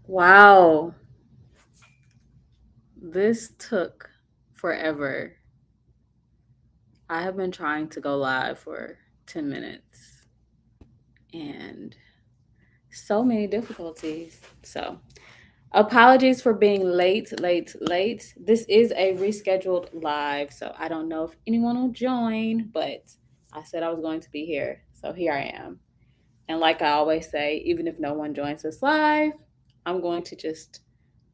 Wow, this took forever. I have been trying to go live for 10 minutes and so many difficulties. So, apologies for being late. This is a rescheduled live, so I don't know if anyone will join, but I said I was going to be here. So, here I am. And like I always say, even if no one joins us live, I'm going to just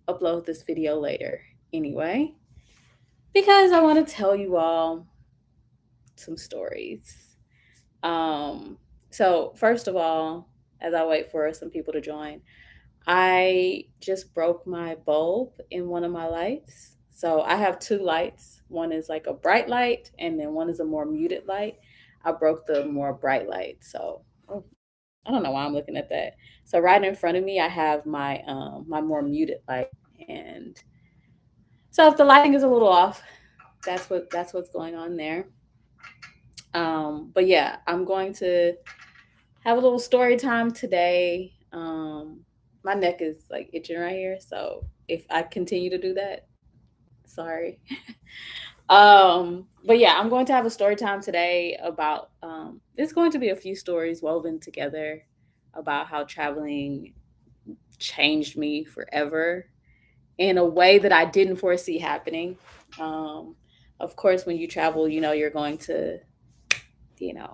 upload this video later anyway, because I want to tell you all some stories. Um, so, first of all, as I wait for some people to join, I just broke my bulb in one of my lights. So, I have two lights. One is like a bright light, and then one is a more muted light. I broke the more bright light. So, oh, I don't know why I'm looking at that. So, right in front of me, I have my more muted light, and so if the lighting is a little off, that's what's going on there. But yeah, I'm going to have a little story time today. My neck is like itching right here, so if I continue to do that, sorry. But yeah, I'm going to have a story time today about it's going to be a few stories woven together about how traveling changed me forever in a way that I didn't foresee happening. Um, of course, when you travel, you're going to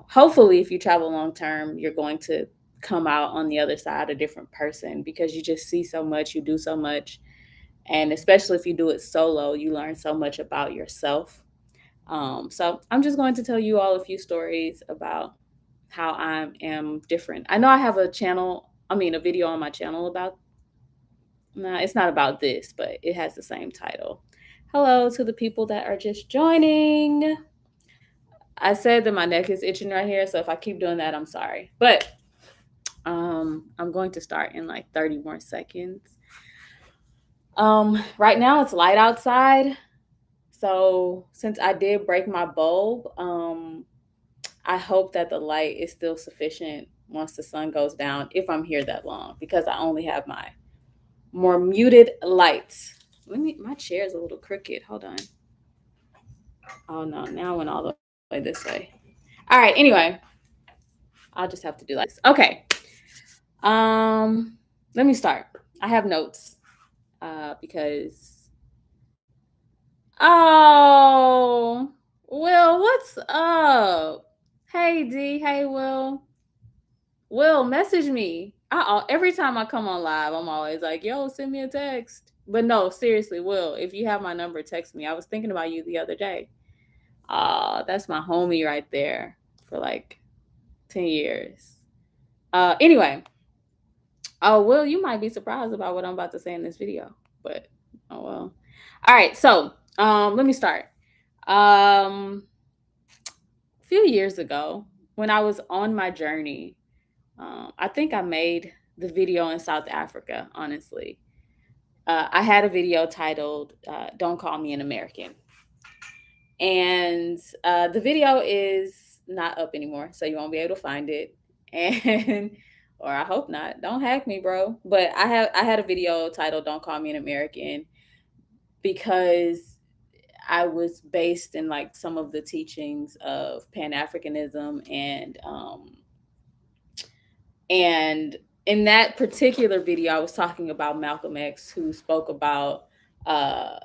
hopefully if you travel long term, you're going to come out on the other side a different person because you just see so much, you do so much. And especially if you do it solo, you learn so much about yourself. So I'm just going to tell you all a few stories about how I am different. I know I have a video on my channel about, nah, it's not about this, but it has the same title. Hello to the people that are just joining. I said that my neck is itching right here, so if I keep doing that, I'm sorry. But I'm going to start in like 30 more seconds. Right now it's light outside. So since I did break my bulb, I hope that the light is still sufficient once the sun goes down if I'm here that long because I only have my more muted lights. My chair is a little crooked. Hold on. Oh no, now I went all the way this way. All right, anyway, I'll just have to do like this. Okay. Um, Let me start. I have notes because oh, Will, what's up? Hey D, hey Will. Will, message me. Every time I come on live, I'm always like, "Yo, send me a text." But no, seriously, Will, if you have my number, text me. I was thinking about you the other day. That's my homie right there for like 10 years. Anyway, oh, Will, you might be surprised about what I'm about to say in this video, but oh well. All right, so let me start. A few years ago, when I was on my journey, I think I made the video in South Africa, honestly. I had a video titled Don't Call Me an American. And the video is not up anymore, so you won't be able to find it. And or I hope not. Don't hack me, bro. But I had a video titled Don't Call Me an American because I was based in like some of the teachings of Pan Africanism and in that particular video I was talking about Malcolm X, who spoke about uh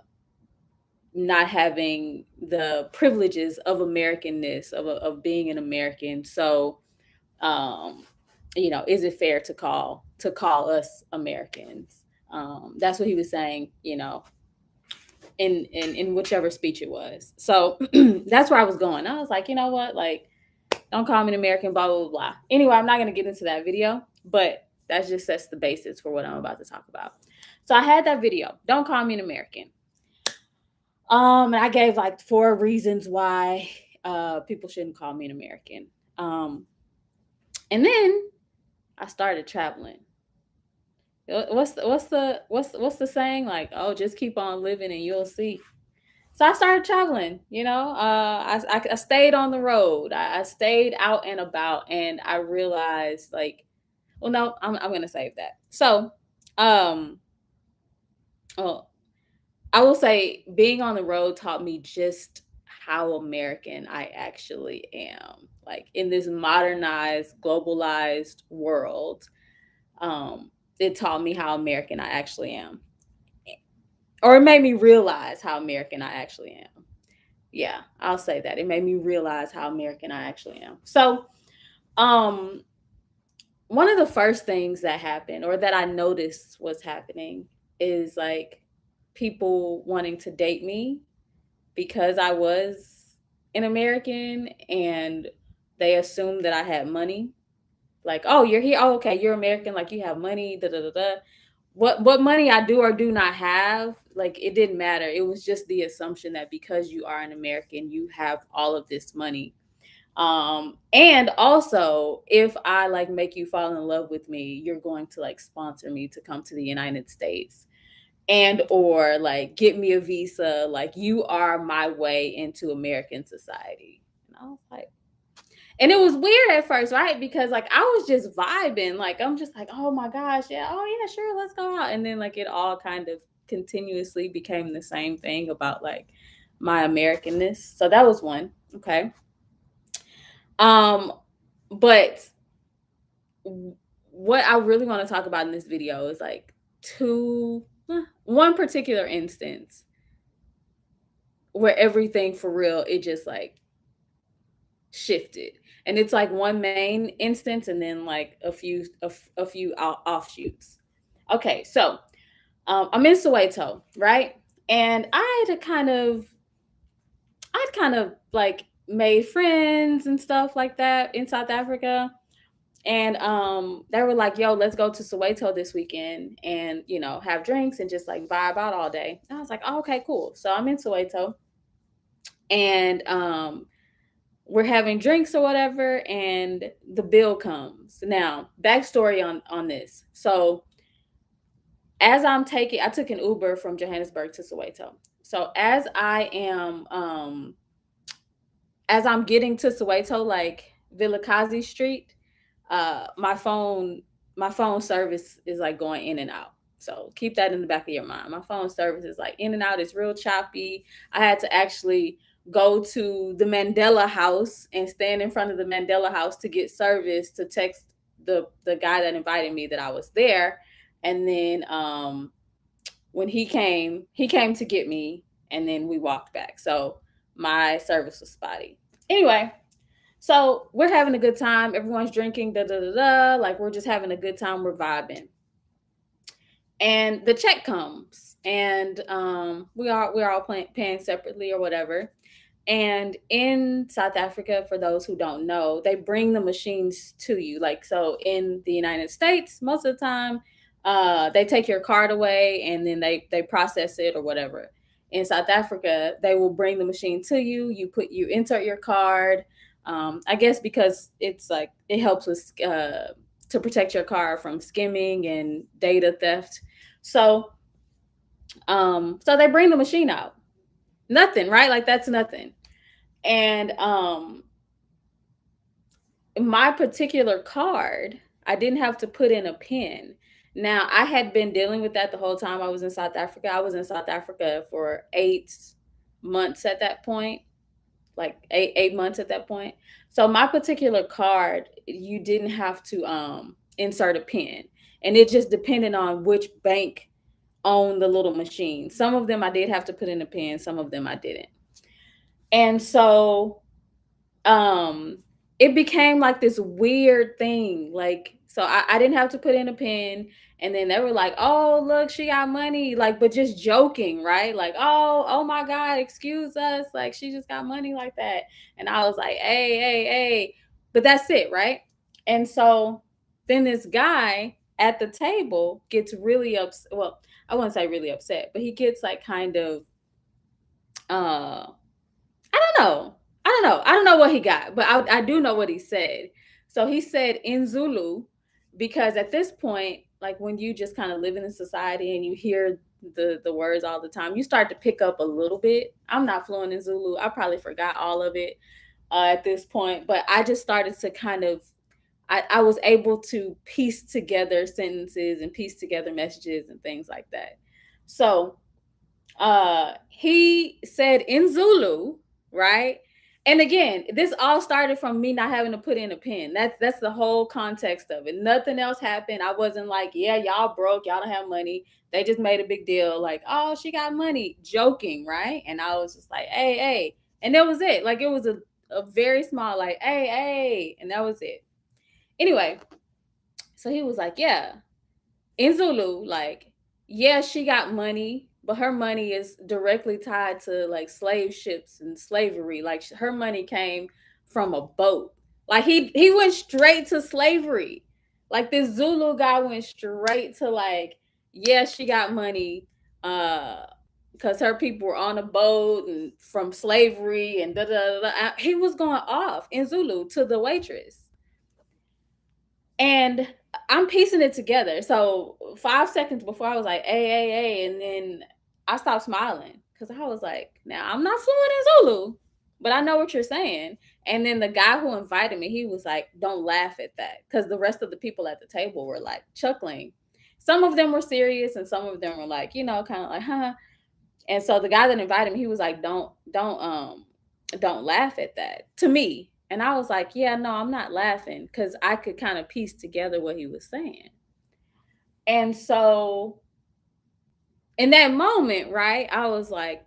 not having the privileges of Americanness of being an American. So, um, is it fair to call us Americans? That's what he was saying. In whichever speech it was. So that's where I was going. I was like, you know what, like, don't call me an American, blah blah blah. Anyway, I'm not gonna get into that video, but that just sets the basis for what I'm about to talk about. So I had that video, don't call me an American. And I gave like four reasons why people shouldn't call me an American. Um, and then I started traveling. What's the saying? Like, oh, just keep on living and you'll see. So I started traveling. I stayed on the road. I stayed out and about, and I realized like, well, no, I'm gonna save that. So Um, oh, I will say being on the road taught me just how American I actually am. Like in this modernized, globalized world, it taught me how American I actually am. Or it made me realize how American I actually am. Yeah, I'll say that. It made me realize how American I actually am. So, um, one of the first things that happened or that I noticed was happening is like people wanting to date me because I was an American and they assumed that I had money. Like, oh, you're here. Oh, okay, you're American. Like, you have money. Da da da da. What money I do or do not have, like, it didn't matter. It was just the assumption that because you are an American, you have all of this money. And also, if I like make you fall in love with me, you're going to like sponsor me to come to the United States and or like get me a visa. Like, you are my way into American society. And I was like, and it was weird at first, right? Because like I was just vibing. Like I'm just like, oh my gosh, yeah, oh yeah, sure, let's go out. And then like it all kind of continuously became the same thing about like my Americanness. So that was one. Okay. Um, but what I really want to talk about in this video is like one particular instance where everything for real, it just like shifted. And it's like one main instance and then like a few offshoots. Okay, so I'm in Soweto, right? And I'd kind of like made friends and stuff like that in South Africa. And they were like, yo, let's go to Soweto this weekend and, you know, have drinks and just like vibe out all day. And I was like, oh, okay, cool. So I'm in Soweto and we're having drinks or whatever, and the bill comes. Now, backstory on this. So I took an Uber from Johannesburg to Soweto. So as I'm getting to Soweto, like Vilakazi Street, my phone service is like going in and out. So keep that in the back of your mind. My phone service is like in and out. It's real choppy. I had to actually go to the Mandela House and stand in front of the Mandela House to get service to text the guy that invited me that I was there. And then when he came to get me, and then we walked back. So my service was spotty. Anyway, so we're having a good time. Everyone's drinking, da da da da. Like we're just having a good time. We're vibing, and the check comes, and we're all paying separately or whatever. And in South Africa, for those who don't know, they bring the machines to you. Like, so in the United States, most of the time, they take your card away and then they process it or whatever. In South Africa, they will bring the machine to you. You insert your card. I guess because it's like it helps with to protect your card from skimming and data theft. So so they bring the machine out. Nothing, right? Like that's nothing. And my particular card, I didn't have to put in a pin. Now, I had been dealing with that the whole time I was in South Africa. I was in South Africa for 8 months at that point, like 8 months at that point. So my particular card, you didn't have to insert a pin. And it just depended on which bank owned the little machine. Some of them I did have to put in a pin, some of them I didn't. And so um it became like this weird thing, like so I didn't have to put in a pin, and then they were like, oh look, she got money, like, but just joking, right? Like, oh my god, excuse us, like she just got money like that. And I was like, hey, but that's it, right? And so then this guy at the table gets really upset. Well, I wouldn't say really upset, but he gets like kind of uh I don't know. I don't know what he got, but I do know what he said. So he said in Zulu, because at this point, like when you just kind of live in a society and you hear the words all the time, you start to pick up a little bit. I'm not fluent in Zulu. I probably forgot all of it at this point, but I just started to kind of I was able to piece together sentences and piece together messages and things like that. So he said in Zulu, right? And again, this all started from me not having to put in a pen. That's the whole context of it. Nothing else happened. I wasn't like, yeah, y'all broke, y'all don't have money. They just made a big deal, like, oh, she got money, joking, right? And I was just like, hey, hey. And that was it. Like it was a very small, like, hey, hey, and that was it. Anyway, so he was like, yeah, in Zulu, like, yeah, she got money, but her money is directly tied to like slave ships and slavery. Like her money came from a boat. Like he went straight to slavery. Like this Zulu guy went straight to like, yeah, she got money, uh, because her people were on a boat and from slavery and da da da. He was going off in Zulu to the waitress. And I'm piecing it together. So 5 seconds before I was like, hey, hey, hey. And then I stopped smiling because I was like, now I'm not fluent in Zulu, but I know what you're saying. And then the guy who invited me, he was like, don't laugh at that. Because the rest of the people at the table were like chuckling. Some of them were serious and some of them were like, kind of like, huh. And so the guy that invited me, he was like, don't laugh at that to me. And I was like, yeah, no, I'm not laughing because I could kind of piece together what he was saying. And so in that moment, right, I was like,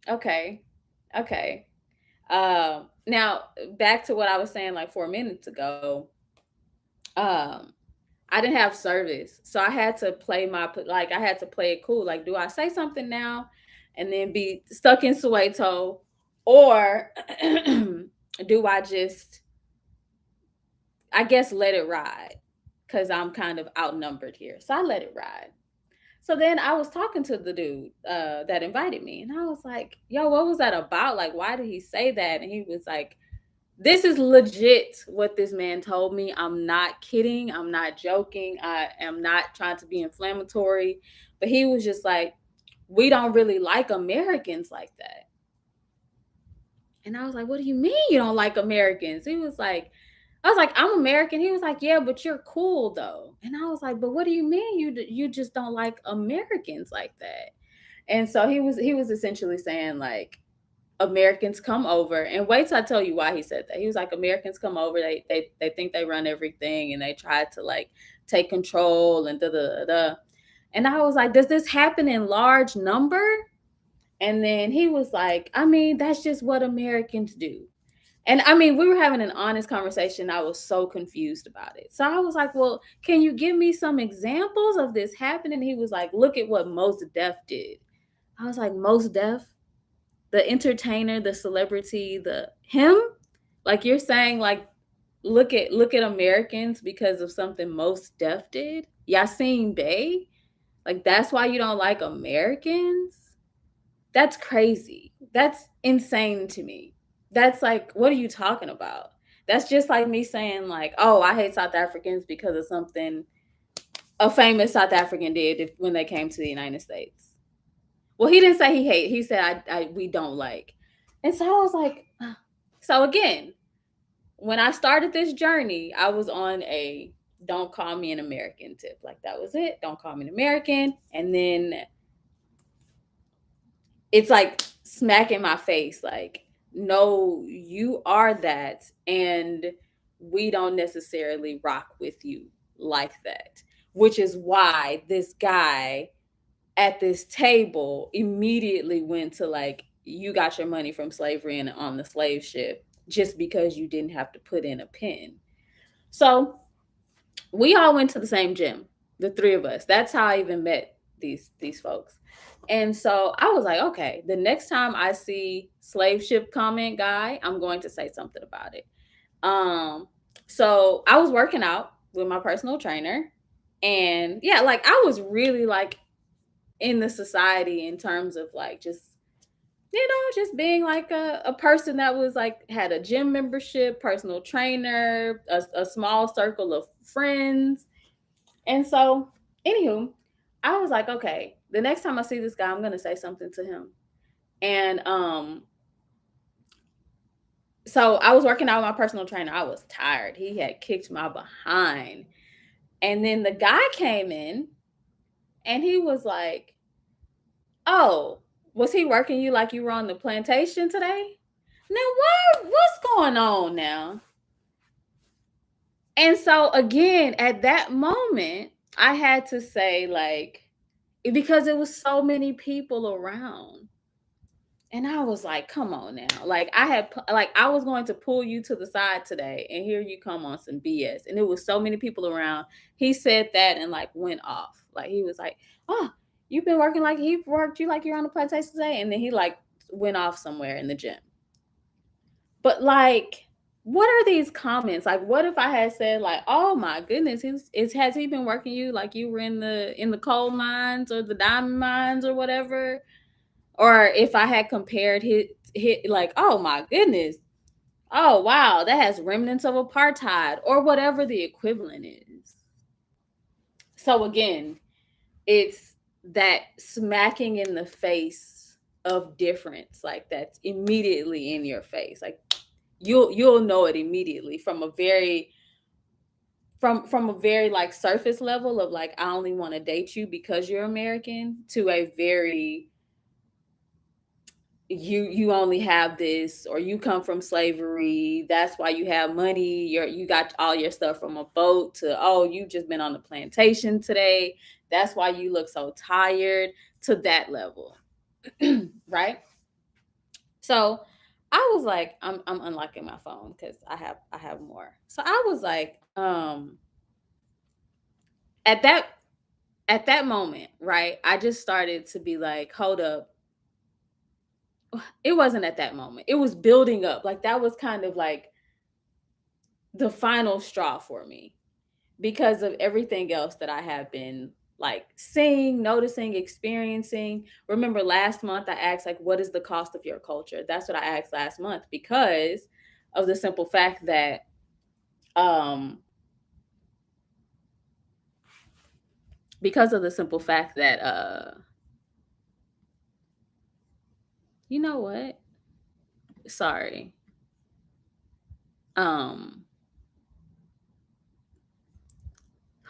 okay, okay. Now back to what I was saying like 4 minutes ago. Um, I didn't have service, so I had to play I had to play it cool. Like, do I say something now, and then be stuck in Soweto, or do I just, I guess, let it ride? Because I'm kind of outnumbered here, so I let it ride. So then I was talking to the dude that invited me, and I was like, "Yo, what was that about? Like, why did he say that?" And he was like, this is legit what this man told me. I'm not kidding. I'm not joking. I am not trying to be inflammatory. But he was just like, we don't really like Americans like that. And I was like, what do you mean you don't like Americans? He was like, I was like, I'm American. He was like, yeah, but you're cool though. And I was like, but what do you mean you just don't like Americans like that? And so he was essentially saying like, Americans come over, and wait till I tell you why he said that. He was like, Americans come over, they think they run everything, and they try to like take control and da da da da. And I was like, does this happen in large number? And then he was like, I mean, that's just what Americans do. And I mean, we were having an honest conversation. I was so confused about it. So I was like, well, can you give me some examples of this happening? He was like, look at what Mos Def did. I was like, Mos Def? The entertainer, the celebrity, the him? Like you're saying, like look at Americans because of something Mos Def did? Yassine Bey? Like that's why you don't like Americans? That's crazy. That's insane to me. That's like, what are you talking about? That's just like me saying like, oh, I hate South Africans because of something a famous South African did when they came to the United States. Well, he didn't say he hate. He said I we don't like. And so I was like, so again, when I started this journey, I was on a don't call me an American tip. Like that was it. Don't call me an American. And then it's like smack in my face like, no, you are that, and we don't necessarily rock with you like that. Which is why this guy at this table immediately went to like, you got your money from slavery and on the slave ship just because you didn't have to put in a pen. So we all went to the same gym, the three of us. That's how I even met these folks. And so I was like, okay, the next time I see slave ship comment guy, I'm going to say something about it. Um, so I was working out with my personal trainer, and yeah, like I was really like in the society in terms of like just just being like a person that was like had a gym membership, personal trainer, a small circle of friends. And so anywho, I was like, okay, the next time I see this guy, I'm gonna say something to him. And So I was working out with my personal trainer. I was tired. He had kicked my behind. And then the guy came in and he was like, "Oh, was he working you like you were on the plantation today?" Now, what's going on now? And so again, at that moment, I had to say, like, because it was so many people around. And I was like, come on now. Like like I was going to pull you to the side today and here you come on some BS. And it was so many people around. He said that and like went off. Like he was like, "Oh, you've been working like he worked you like you're on the plantation today." And then he like went off somewhere in the gym. But like, what are these comments? Like, what if I had said like, "Oh my goodness, has he been working you like you were in the coal mines or the diamond mines or whatever?" Or if I had compared hit like, "Oh my goodness, oh wow, that has remnants of apartheid," or whatever the equivalent is. So again, it's that smacking in the face of difference, like that's immediately in your face. Like you'll know it immediately from a very like surface level of like, I only want to date you because you're American, to a very, you only have this, or you come from slavery, that's why you have money, you got all your stuff from a boat, to, oh, you just been on the plantation today, that's why you look so tired, to that level. Right. So I was like, I'm unlocking my phone because I have more. So I was like, at that moment, right, I just started to be like, hold up. It wasn't at that moment, it was building up. Like that was kind of like the final straw for me, because of everything else that I have been like seeing, noticing, experiencing. Remember last month I asked like, what is the cost of your culture? That's what I asked last month, because of the simple fact that um because of the simple fact that you know what? Sorry. Um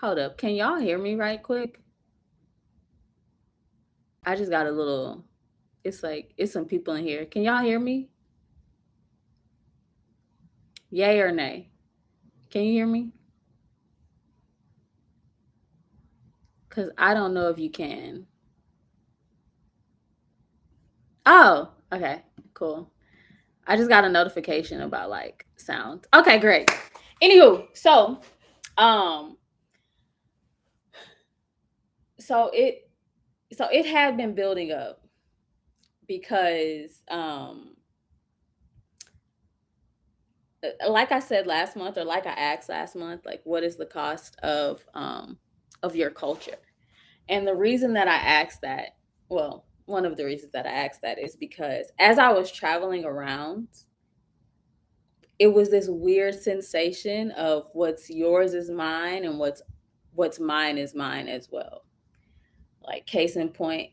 Hold up. Can y'all hear me right quick? I just got a little, it's like it's some people in here. Can y'all hear me? Yay or nay? Can you hear me? Cuz I don't know if you can. Oh, okay. Cool. I just got a notification about like sound. Okay, great. Anywho, um so it it had been building up, because like I said last month, or like I asked last month, like, what is the cost of your culture? And the reason that I asked that, well, one of the reasons that I asked that is because as I was traveling around, it was this weird sensation of what's yours is mine, and what's mine is mine as well. Like case in point,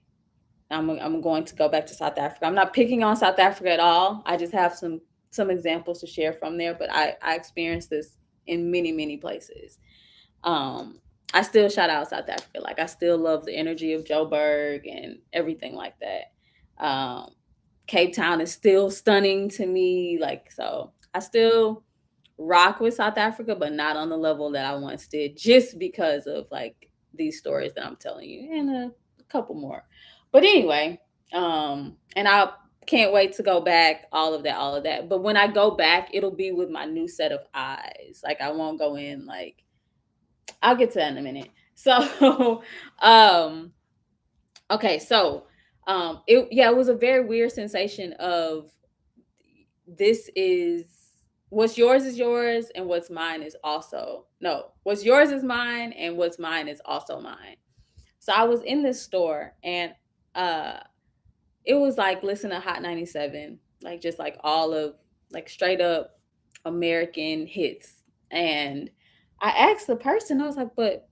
I'm going to go back to South Africa. I'm not picking on South Africa at all. I just have some examples to share from there, but I experienced this in many places. Um, I still shout out South Africa. Like I still love the energy of Joburg and everything like that. Cape Town is still stunning to me. Like, so I still rock with South Africa, but not on the level that I once did, just because of like these stories that I'm telling you, and a couple more. But anyway, and I can't wait to go back, all of that. But when I go back, it'll be with my new set of eyes. Like I won't go in like, I'll get to that in a minute. So, um, okay, so it was a very weird sensation of, this is, what's yours is yours, and what's mine is also, no, what's yours is mine, and what's mine is also mine. So I was in this store, and uh it was like listen to Hot 97, like just like all of, like straight up American hits. And I asked the person, I was like, but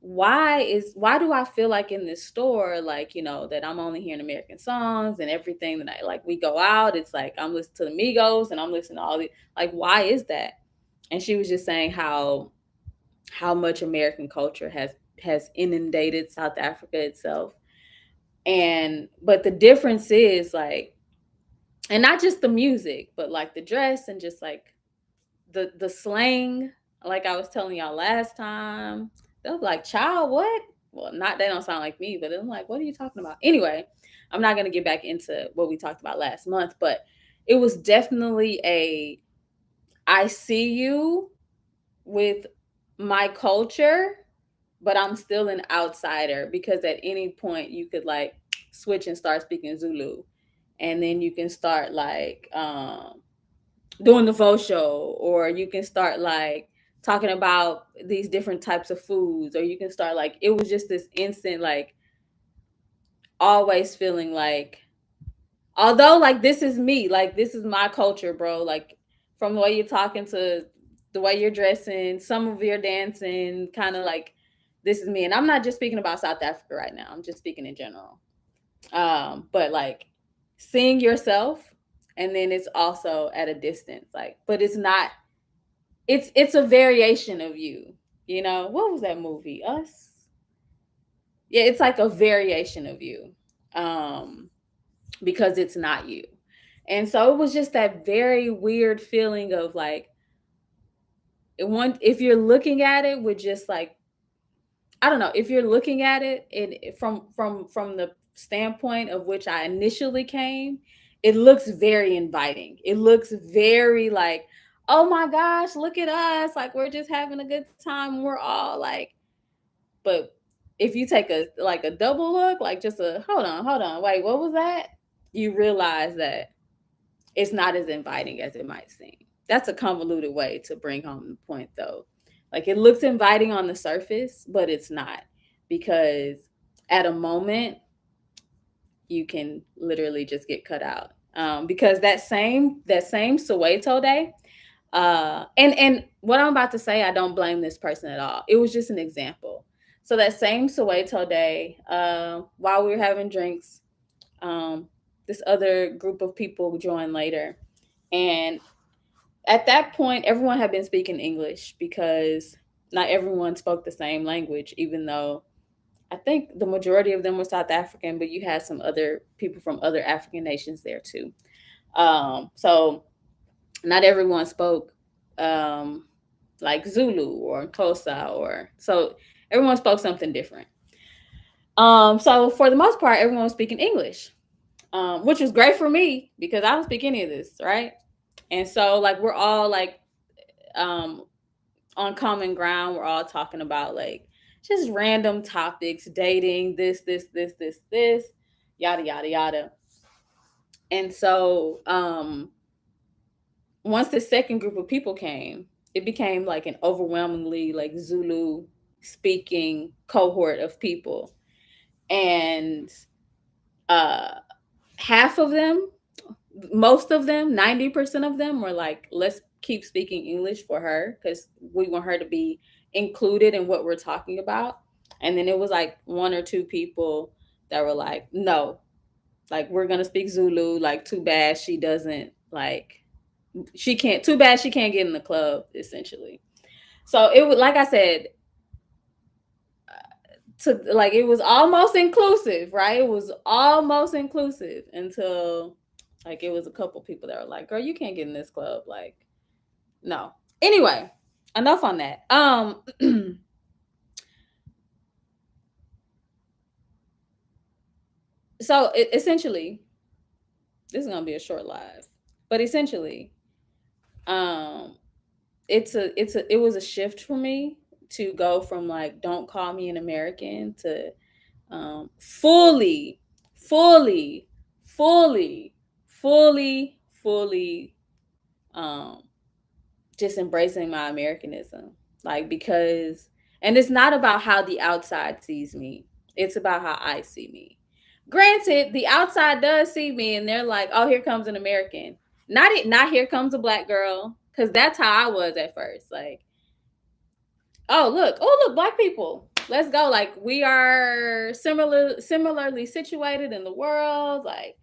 why do I feel like in this store, like, that I'm only hearing American songs and everything that I like, we go out, it's like I'm listening to the Migos and I'm listening to all the, like, why is that? And she was just saying how much American culture has inundated South Africa itself. And but the difference is like, and not just the music, but like the dress and just like the slang, like I was telling y'all last time. They'll be like, child, what? Well, not, they don't sound like me, but I'm like, what are you talking about? Anyway, I'm not gonna get back into what we talked about last month, but it was definitely a, I see you with my culture, but I'm still an outsider, because at any point you could like switch and start speaking Zulu. And then you can start like doing the Vo show, or you can start like talking about these different types of foods, or you can start like, it was just this instant, like always feeling like, although like this is me, like this is my culture, bro, like from the way you're talking to the way you're dressing, some of your dancing, kind of like, this is me. And I'm not just speaking about South Africa right now, I'm just speaking in general. But like seeing yourself, and then it's also at a distance, like, but it's not, it's a variation of you. What was that movie, Us? Yeah, it's like a variation of you. um because it's not you. And so it was just that very weird feeling of like, if you're looking at it with just like, I don't know, if you're looking at it from the standpoint of which I initially came, it looks very inviting. It looks very like, oh my gosh, look at us, like we're just having a good time. We're all like, but if you take a like a double look, like just a hold on, wait, what was that? You realize that it's not as inviting as it might seem. That's a convoluted way to bring home the point, though. Like it looks inviting on the surface, but it's not, because at a moment you can literally just get cut out. Because that same Soweto day, and what I'm about to say, I don't blame this person at all. It was just an example. So that same Soweto day, while we were having drinks, um, this other group of people joined later, and at that point, everyone had been speaking English, because not everyone spoke the same language, even though I think the majority of them were South African, but you had some other people from other African nations there too. So not everyone spoke um, like Zulu or Xhosa, or so everyone spoke something different. So for the most part, everyone was speaking English, which was great for me because I don't speak any of this, right? And so like we're all like um, on common ground. We're all talking about like just random topics, dating, this, yada yada yada. And so once the second group of people came, it became like an overwhelmingly like Zulu speaking cohort of people. And uh half of them, most of them, 90% of them were like, let's keep speaking English for her because we want her to be included in what we're talking about. And then it was like one or two people that were like, no, like we're gonna speak Zulu. Like, too bad she doesn't like, she can't, too bad she can't get in the club, essentially. So it was, like I said, to like, it was almost inclusive, right? It was almost inclusive until like it was a couple people that were like, girl, you can't get in this club. Like, no. Anyway, enough on that. So essentially, this is gonna be a short live, but essentially, um, it was a shift for me to go from like, don't call me an American, to fully, fully, fully, fully, um, just embracing my Americanism. Like, because, and it's not about how the outside sees me, it's about how I see me. Granted, the outside does see me and they're like, oh, here comes an American. Not here comes a black girl. Cause that's how I was at first. Like, oh look, black people. let's go. Like we are similarly situated in the world, like,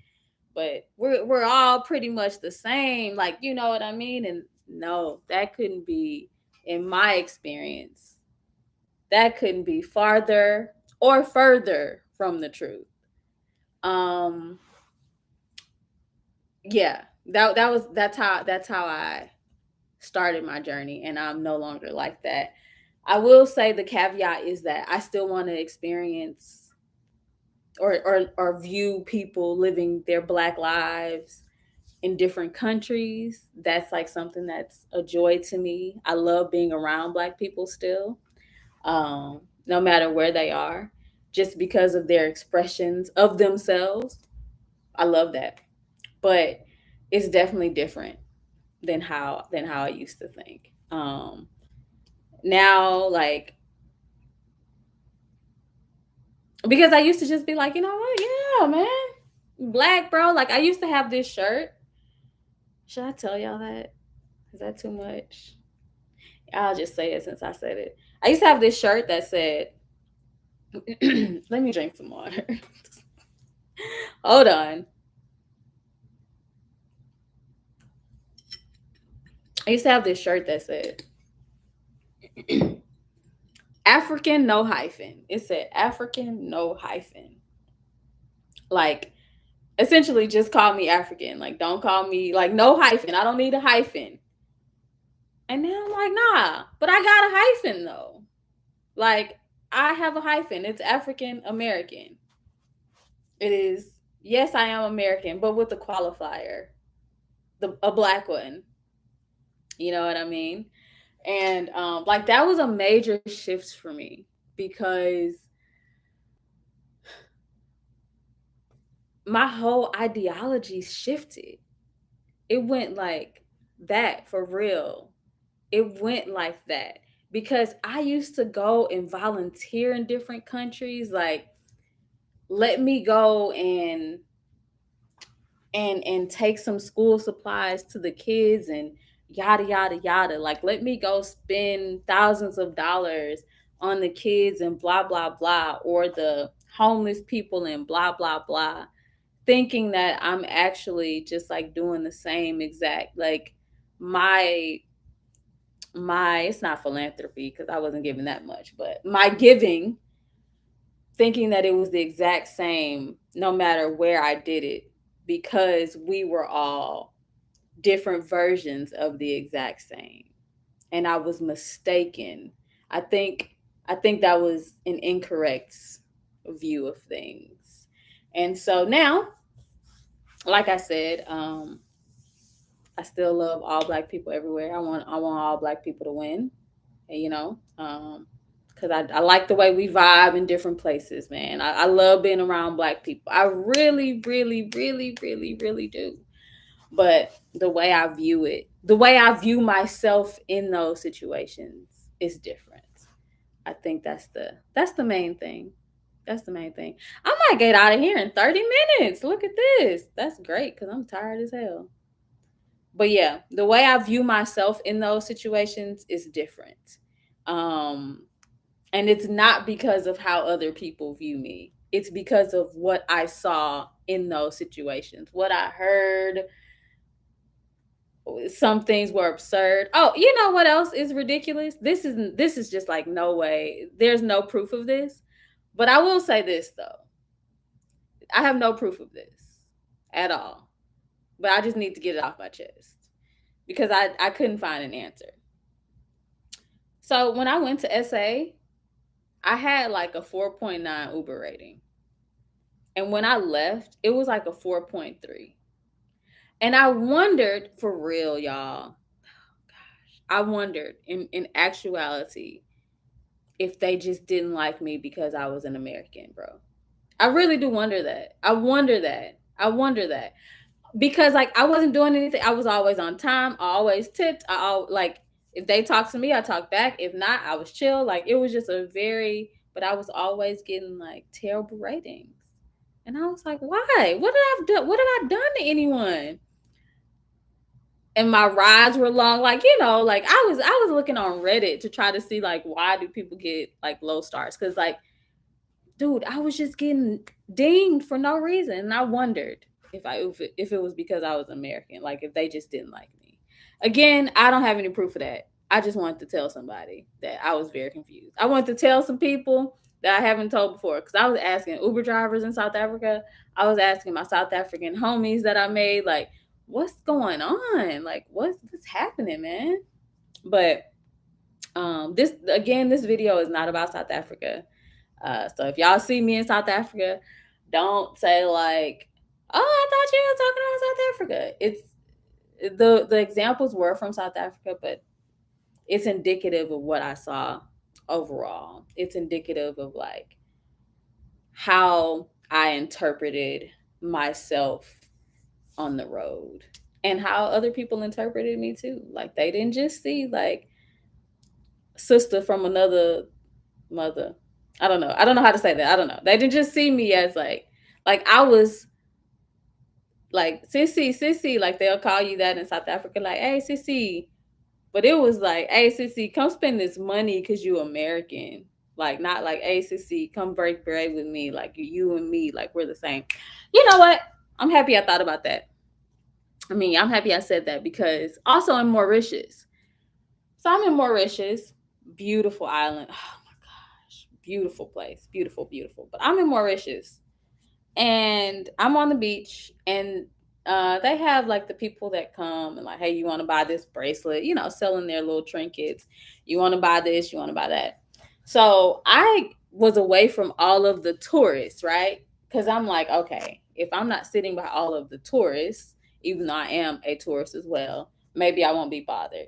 but we're all pretty much the same. Like, you know what I mean? And no, that couldn't be, in my experience, that couldn't be farther or further from the truth. Um yeah, that's how I started my journey, and I'm no longer like that. I will say the caveat is that I still want to experience or view people living their black lives in different countries. That's like something that's a joy to me. I love being around black people still, no matter where they are, just because of their expressions of themselves. I love that, but it's definitely different than how I used to think. Now, like, because I used to just be like, you know what? Yeah, man, black, bro. Like, I used to have this shirt. Should I tell y'all that? Is that too much? I'll just say it since I said it. I used to have this shirt that said, let me drink some water. Hold on. I used to have this shirt that said, African no hyphen. It said African no hyphen. Like, essentially just call me African. Like, don't call me, like, no hyphen. I don't need a hyphen. And now I'm like, nah, but I got a hyphen though. Like, I have a hyphen. It's African American. It is, yes, I am American, but with a qualifier, a black one. You know what I mean? And like, that was a major shift for me, because my whole ideology shifted. It went like that for real. It went like that because I used to go and volunteer in different countries. Like, let me go and take some school supplies to the kids and yada yada yada. Like, let me go spend thousands of dollars on the kids and blah blah blah, or the homeless people and blah blah blah, thinking that I'm actually just like doing the same exact, like, my it's not philanthropy because I wasn't giving that much, but my giving, thinking that it was the exact same no matter where I did it, because we were all different versions of the exact same. And I was mistaken. I think that was an incorrect view of things. And so now, like I said, I still love all black people everywhere. I want all black people to win, you know, because I like the way we vibe in different places, man. I love being around black people. I really, really, really, really, really do. But the way I view it, the way I view myself in those situations is different. I think that's the main thing. That's the main thing. I might get out of here in 30 minutes. Look at this. That's great because I'm tired as hell. But yeah, the way I view myself in those situations is different. Um, and it's not because of how other people view me. It's because of what I saw in those situations, what I heard. Some things were absurd. Oh, you know what else is ridiculous? This is just like, no way. There's no proof of this. But I will say this though. I have no proof of this at all. But I just need to get it off my chest because I couldn't find an answer. So when I went to SA, I had like a 4.9 Uber rating. And when I left, it was like a 4.3. And I wondered, for real, y'all. I wondered in actuality if they just didn't like me because I was an American, bro. I really do wonder that. I wonder that. I wonder that. Because like I wasn't doing anything. I was always on time. I always tipped. Like, if they talked to me, I talked back. If not, I was chill. Like, it was just a very, but I was always getting like terrible ratings. And I was like, why? What did I do? What did I done to anyone? and my rides were long. Like, like I was looking on Reddit to try to see like why do people get like low stars? Because like, dude, I was just getting dinged for no reason, and I wondered if it was because I was American, like if they just didn't like me. Again, I don't have any proof of that. I just wanted to tell somebody that I was very confused. I wanted to tell some people that I haven't told before because I was asking Uber drivers in South Africa. I was asking my South African homies that I made, like, what's going on? Like, what's happening, man? But this video is not about South Africa. So if y'all see me in South Africa, don't say like, "Oh, I thought you were talking about South Africa." It's the examples were from South Africa, but it's indicative of what I saw overall. It's indicative of like how I interpreted myself on the road and how other people interpreted me too. Like they didn't just see like sister from another mother. I don't know. I don't know how to say that. I don't know. They didn't just see me as like I was like sissy, like they'll call you that in South Africa, like, hey sissy. But it was like, hey sissy, come spend this money because you American. Like not like, hey sissy, come break bread with me. Like you and me, like we're the same. You know what? I'm happy I thought about that. I mean, I'm happy I said that because also in Mauritius. So I'm in Mauritius, beautiful island. Oh my gosh, beautiful place, beautiful, beautiful. But I'm in Mauritius, and I'm on the beach, and they have like the people that come and like, hey, you want to buy this bracelet? Selling their little trinkets. You want to buy this? You want to buy that? So I was away from all of the tourists, right? Because I'm like, okay, if I'm not sitting by all of the tourists, even though I am a tourist as well, maybe I won't be bothered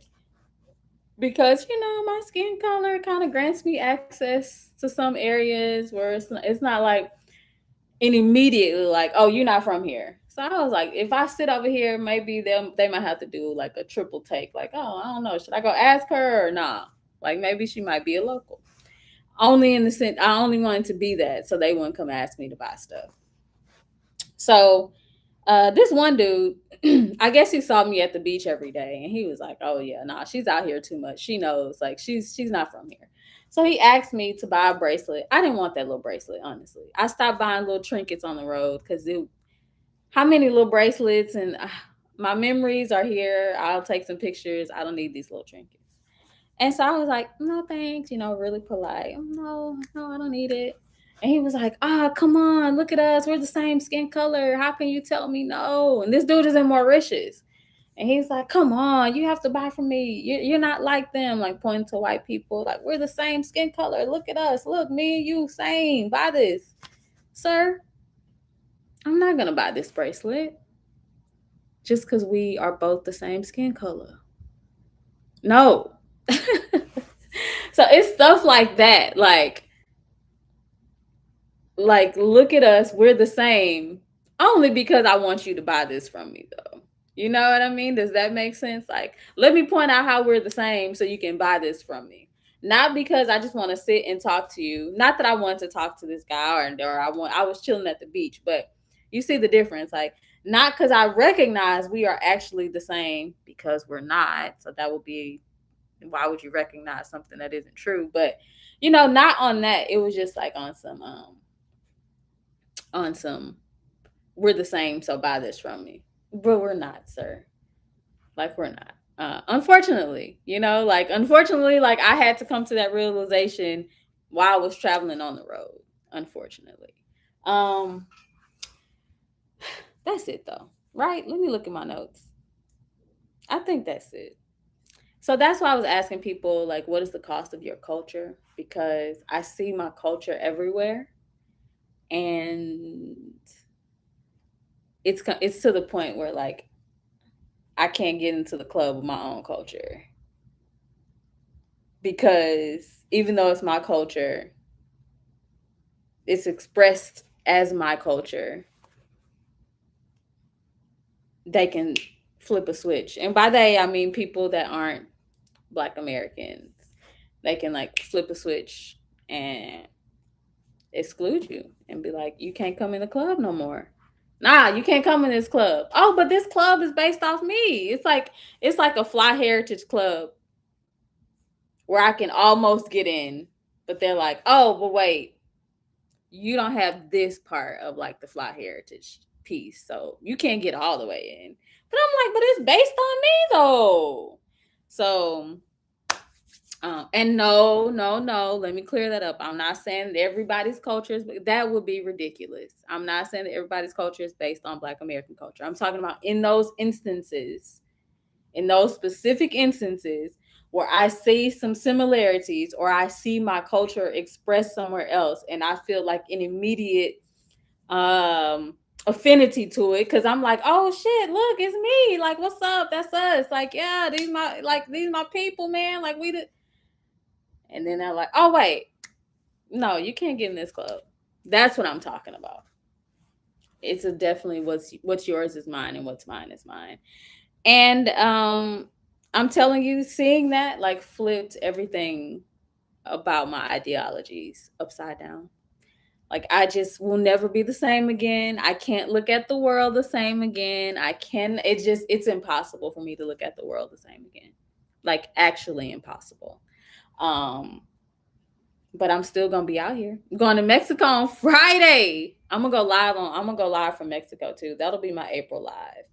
because my skin color kind of grants me access to some areas where it's not like and immediately like, oh, you're not from here. So I was like, if I sit over here, maybe they might have to do like a triple take, like, oh, I don't know, should I go ask her or not? Like maybe she might be a local. Only in the sense I only wanted to be that so they wouldn't come ask me to buy stuff. So this one dude, I guess he saw me at the beach every day, and he was like, "Oh yeah, nah, she's out here too much. She knows, like she's not from here." So he asked me to buy a bracelet. I didn't want that little bracelet, honestly. I stopped buying little trinkets on the road because how many little bracelets and my memories are here. I'll take some pictures. I don't need these little trinkets. And so I was like, no, thanks, really polite. No, no, I don't need it. And he was like, come on, look at us. We're the same skin color. How can you tell me no? And this dude is in Mauritius. And he's like, come on, you have to buy from me. You're not like them, like pointing to white people. Like, we're the same skin color. Look at us. Look, me and you, same. Buy this. Sir, I'm not going to buy this bracelet just because we are both the same skin color. No. So it's stuff like that. Like look at us, we're the same. Only because I want you to buy this from me though. You know what I mean? Does that make sense? Like, let me point out how we're the same so you can buy this from me. Not because I just want to sit and talk to you. Not that I want to talk to this guy or I was chilling at the beach, but you see the difference. Like, not because I recognize we are actually the same, because we're not. So that would be, why would you recognize something that isn't true? But not on that. It was just like on some we're the same, so buy this from me. But we're not, sir. Like we're not. Unfortunately, like I had to come to that realization while I was traveling on the road. Unfortunately. Um that's it though. Right? Let me look at my notes. I think that's it. So that's why I was asking people like, what is the cost of your culture? Because I see my culture everywhere, and it's to the point where like I can't get into the club with my own culture, because even though it's my culture, it's expressed as my culture. They can flip a switch, and by they I mean people that aren't Black Americans. They can like flip a switch and exclude you and be like, you can't come in the club no more. Nah, you can't come in this club. Oh, but this club is based off me. It's like a fly heritage club where I can almost get in, but they're like, oh, but wait, you don't have this part of like the fly heritage piece, so you can't get all the way in. But I'm like, but it's based on me though. So and no, no, no. Let me clear that up. I'm not saying that everybody's culture is, that would be ridiculous. I'm not saying that everybody's culture is based on Black American culture. I'm talking about in those instances, in those specific instances where I see some similarities or I see my culture expressed somewhere else, and I feel like an immediate affinity to it because I'm like, oh shit, look, it's me. Like, what's up? That's us. Like, yeah, these my people, man. Like we did. And then they're like, oh wait, no, you can't get in this club. That's what I'm talking about. It's a definitely what's yours is mine and what's mine is mine. And I'm telling you, seeing that like flipped everything about my ideologies upside down. Like I just will never be the same again. I can't look at the world the same again. It's impossible for me to look at the world the same again. Like actually impossible. Um but I'm still gonna be out here. I'm going to Mexico on Friday. I'm gonna go live from Mexico too. That'll be my April live.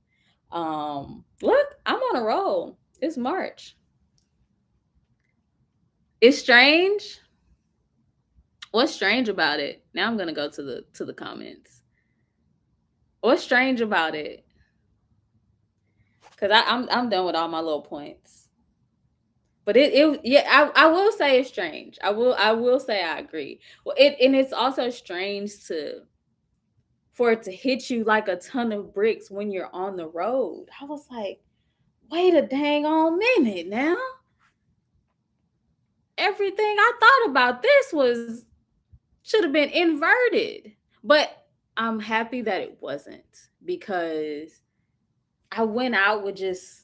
Look, I'm on a roll. It's March. It's strange. What's strange about it? Now I'm gonna go to the comments. What's strange about it? Because I'm done with all my little points. But it yeah, I will say it's strange. I will say I agree. Well, it's also strange to for it to hit you like a ton of bricks when you're on the road. I was like, wait a dang on minute now. Everything I thought about this was should have been inverted. But I'm happy that it wasn't because I went out with just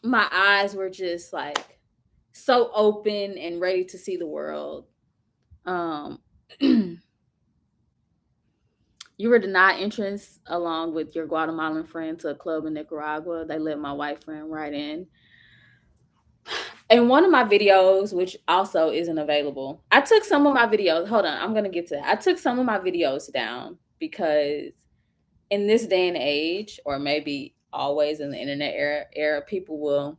my eyes were just like so open and ready to see the world. Um You were denied entrance along with your Guatemalan friend to a club in Nicaragua. They let my white friend right in. In one of my videos, which also isn't available, I took some of my videos. Hold on, I'm gonna get to that. I took some of my videos down because in this day and age, or maybe always in the internet era, people will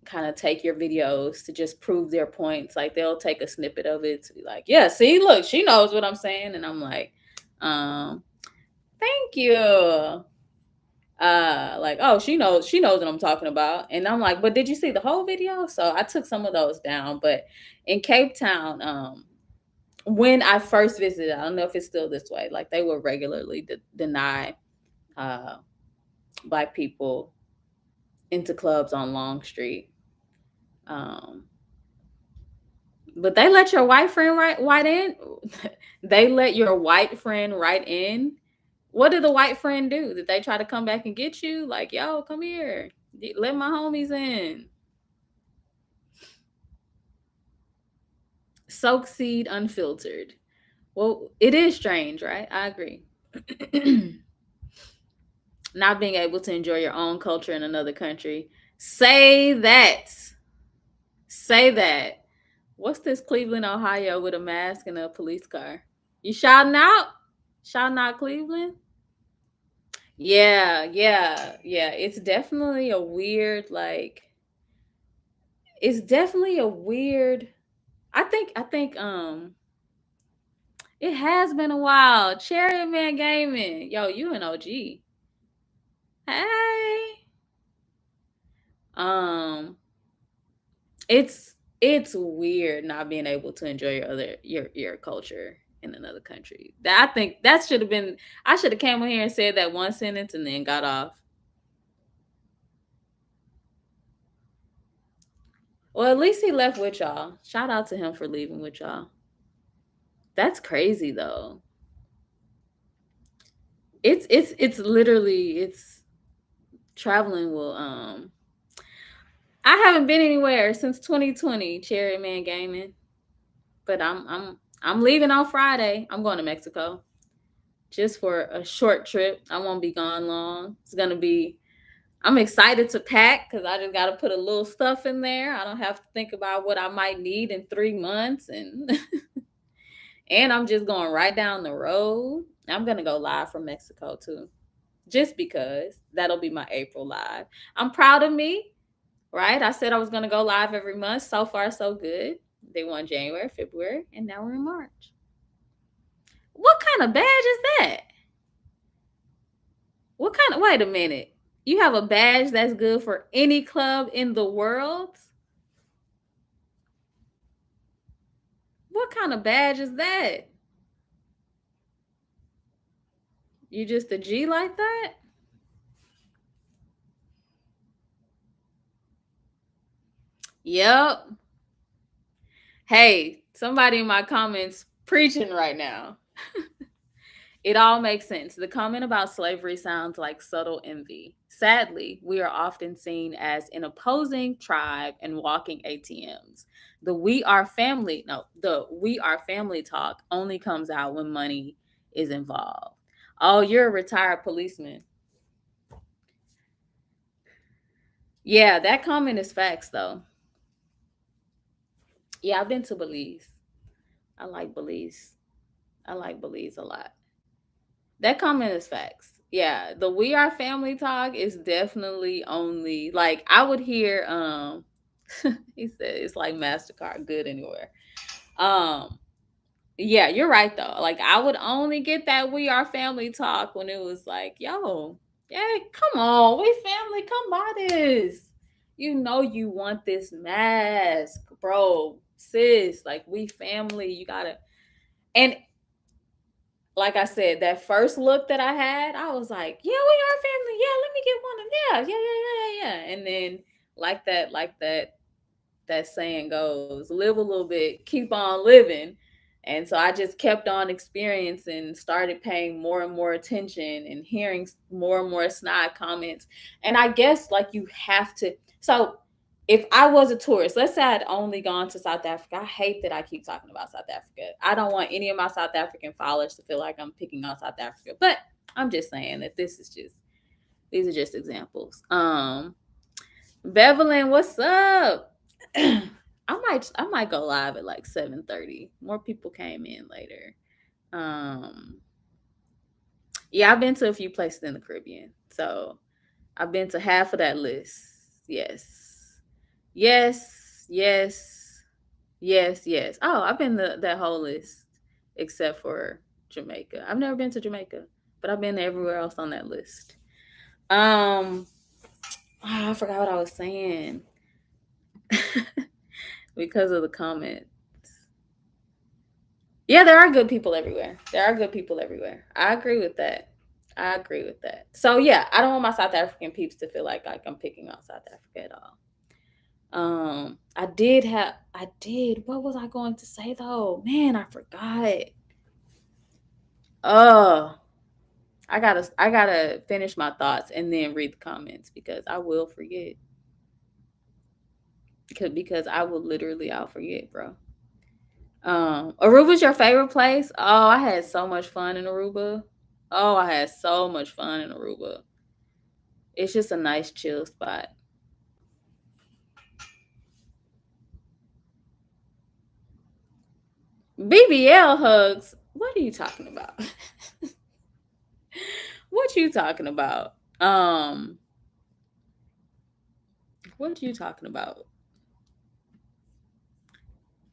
kind of take your videos to just prove their points. Like they'll take a snippet of it to be like, yeah, see, look, she knows what I'm saying. And I'm like, um, thank you. Like, oh, she knows what I'm talking about. And I'm like, but did you see the whole video? So I took some of those down. But in Cape Town, when I first visited, I don't know if it's still this way, like they would regularly deny uh black people into clubs on Long Street. Um, but they let your white friend right in. They let your white friend right in. What did the white friend do? Did they try to come back and get you? Like, yo, come here. Let my homies in. Soak seed unfiltered. Well, it is strange, right? I agree. Not being able to enjoy your own culture in another country. Say that. Say that. What's this Cleveland, Ohio with a mask and a police car? You shouting out? Shouting out Cleveland? Yeah, yeah, yeah. It's definitely a weird, like, it's definitely a weird. I think it has been a while. Chariot Man Gaming. Yo, you an OG. Hey. Um, it's weird not being able to enjoy your culture in another country. That I think that should have been I should have came on here and said that one sentence and then got off. Well, at least he left with y'all. Shout out to him for leaving with y'all. That's crazy though. It's literally it's traveling will I haven't been anywhere since 2020, Cherry Man Gaming. But I'm I'm leaving on Friday. I'm going to Mexico just for a short trip. I won't be gone long. It's gonna be. I'm excited to pack because I just got to put a little stuff in there. I don't have to think about what I might need in 3 months, and and I'm just going right down the road. I'm gonna go live from Mexico too, just because that'll be my April live. I'm proud of me, right? I said I was gonna go live every month. So far, so good. They won January, February, and now we're in March. What kind of badge is that? What kind of, wait a minute. You have a badge that's good for any club in the world? What kind of badge is that? You just a G like that? Yep. Hey, somebody in my comments preaching right now. It all makes sense. The comment about slavery sounds like subtle envy. Sadly, we are often seen as an opposing tribe and walking ATMs. The we are family talk only comes out when money is involved. Oh, you're a retired policeman. Yeah, that comment is facts though. Yeah, I've been to Belize. I like Belize. I like Belize a lot. That comment is facts. Yeah, the we are family talk is definitely only like I would hear he said it's like MasterCard good anywhere. Um yeah, you're right though. Like I would only get that we are family talk when it was like, yo, yeah, come on, we family, come buy this. You know you want this mask, bro, sis. Like we family, you gotta. And like I said, that first look that I had, I was like, yeah, we are family. Yeah, let me get one of yeah. And then that saying goes, live a little bit, keep on living. And so I just kept on experiencing, started paying more and more attention and hearing more and more snide comments. And I guess like you have to. So if I was a tourist, let's say I'd only gone to South Africa. I hate that I keep talking about South Africa. I don't want any of my South African followers to feel like I'm picking on South Africa. But I'm just saying that these are just examples. Bevelin, what's up? I might go live at like 7:30. More people came in later. Um yeah, I've been to a few places in the Caribbean. So I've been to half of that list. Yes. Yes, yes, yes. Oh, I've been to that whole list except for Jamaica. I've never been to Jamaica, but I've been to everywhere else on that list. Um I forgot what I was saying. Because of the comment. Yeah, there are good people everywhere. There are good people everywhere. I agree with that. I agree with that. So yeah, I don't want my South African peeps to feel like I'm picking on South Africa at all. I did. What was I going to say though? Man, I forgot. Oh, I gotta finish my thoughts and then read the comments because I will forget. Because I will literally I'll forget, bro. Aruba's your favorite place? Oh, I had so much fun in Aruba. Oh, I had so much fun in Aruba. It's just a nice chill spot. BBL hugs. What are you talking about? What you talking about? What you talking about?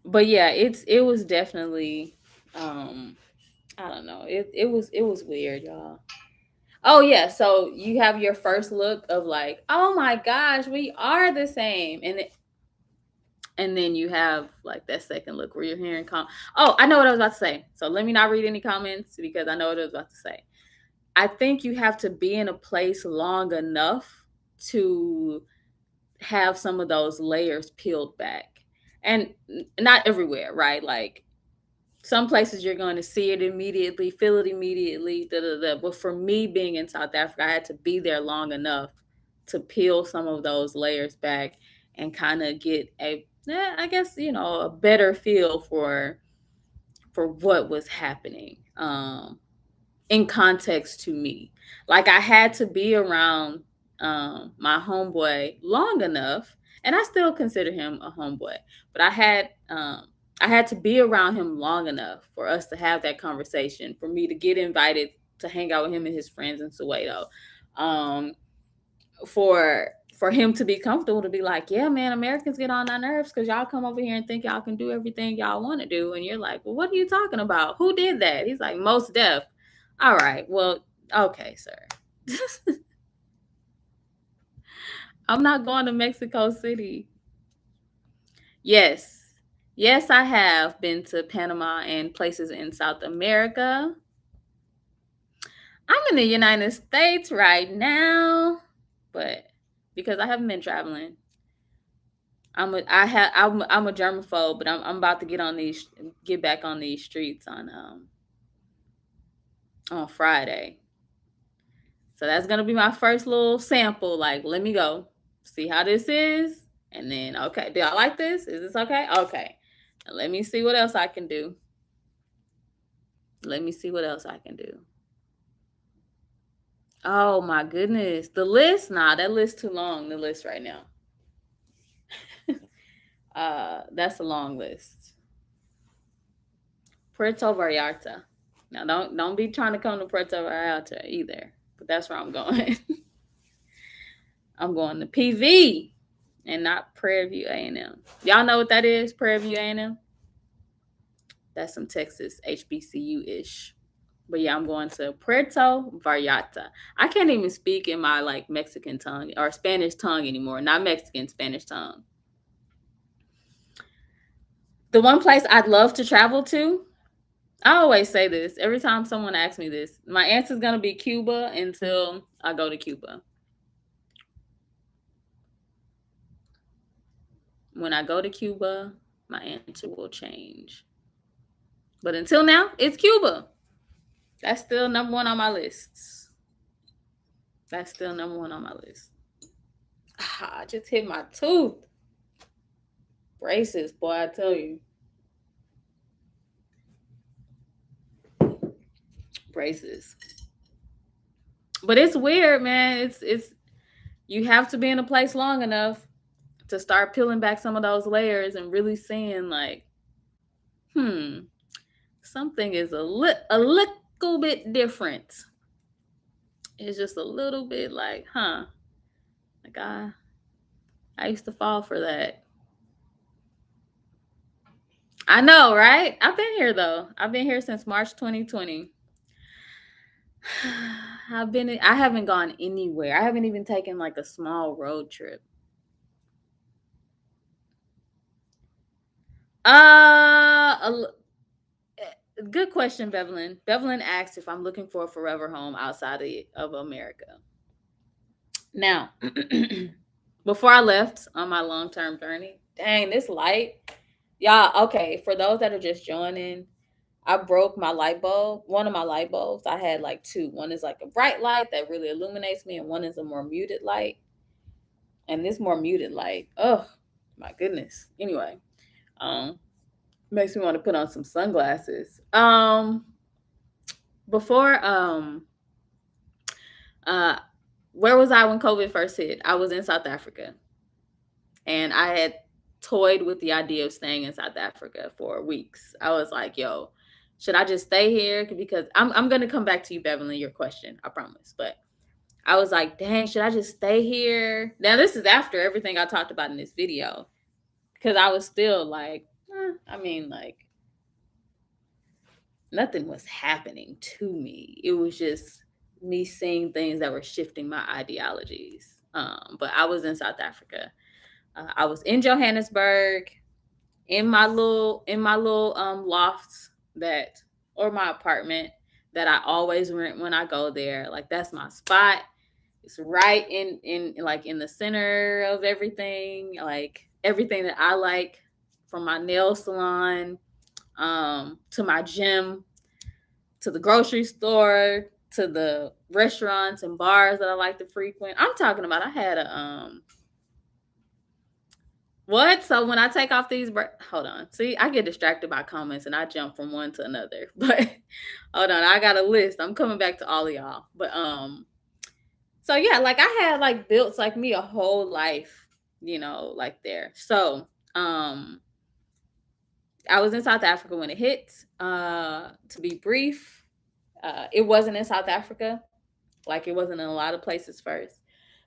But yeah, it was definitely um I don't know. It was weird, y'all. Oh yeah, so you have your first look of like, oh my gosh, we are the same, and then you have like that second look where you're hearing oh, I know what I was about to say. So let me not read any comments because I know what I was about to say. I think you have to be in a place long enough to have some of those layers peeled back. And not everywhere, right? Like some places you're going to see it immediately, feel it immediately. Da, da, da. But for me being in South Africa, I had to be there long enough to peel some of those layers back and kind of get I guess, a better feel for for what was happening in context to me. Like I had to be around my homeboy long enough, and I still consider him a homeboy, but I had to be around him long enough for us to have that conversation, for me to get invited to hang out with him and his friends in Soweto. Um, for him to be comfortable to be like, yeah, man, Americans get on our nerves because y'all come over here and think y'all can do everything y'all want to do, and you're like, well, what are you talking about? Who did that? He's like, most deaf. All right, well, okay, sir. I'm not going to Mexico City. Yes, yes, I have been to Panama and places in South America. I'm in the United States right now, but because I haven't been traveling, I'm a germaphobe, but I'm about to get back on these streets on Friday. So that's gonna be my first little sample. Like, let me go see how this is, and then okay, do I like this? Is this okay? Okay, and let me see what else I can do. Let me see what else I can do. Oh my goodness, the list? Nah, that list too long. The list right now. That's a long list. Puerto Vallarta. Now don't be trying to come to Puerto Vallarta either. But that's where I'm going. I'm going to PV and not Prairie View A&M. Y'all know what that is? Prairie View A&M. That's some Texas HBCU ish. But yeah, I'm going to Puerto Vallarta. I can't even speak in my like Mexican tongue or Spanish tongue anymore. Not Mexican, Spanish tongue. The one place I'd love to travel to, I always say this every time someone asks me this. My answer is going to be Cuba until I go to Cuba. When I go to Cuba, my answer will change. But until now, it's Cuba. That's still number one on my list. That's still number one on my list. I just hit my tooth. Braces, boy, I tell you. Braces. But it's weird, man. It's you have to be in a place long enough to start peeling back some of those layers and really seeing like, hmm, something is a little bit different. It's just a little bit like, huh. Like I used to fall for that. I know, right? I've been here though. I've been here since March 2020. I haven't gone anywhere. I haven't even taken like a small road trip. Uh, a l- Good question, Bevelyn. Bevelyn asked if I'm looking for a forever home outside of America. Now, before I left on my long term journey, dang, this light, y'all. Okay, for those that are just joining, I broke my light bulb. One of my light bulbs, I had like two. One is like a bright light that really illuminates me, and one is a more muted light. And this more muted light, oh my goodness. Anyway, um, makes me want to put on some sunglasses. Before uh where was I when COVID first hit? I was in South Africa, and I had toyed with the idea of staying in South Africa for weeks. I was like, yo, should I just stay here? Because I'm gonna come back to you, Beverly, your question, I promise. But I was like, dang, should I just stay here? Now this is after everything I talked about in this video. Because I was still like, I mean, like nothing was happening to me. It was just me seeing things that were shifting my ideologies. But I was in South Africa. I was in Johannesburg in my little loft that or my apartment that I always rent when I go there. Like that's my spot. It's right in like in the center of everything. Like everything that I like, from my nail salon to my gym to the grocery store to the restaurants and bars that I like to frequent. I'm talking about I had a What? So when I take off these, hold on. See, I get distracted by comments and I jump from one to another. But hold on, I got a list. I'm coming back to all of y'all. But so yeah, like I had like built like me a whole life, like there. So um, I was in South Africa when it hit. To be brief, it wasn't in South Africa. Like it wasn't in a lot of places first.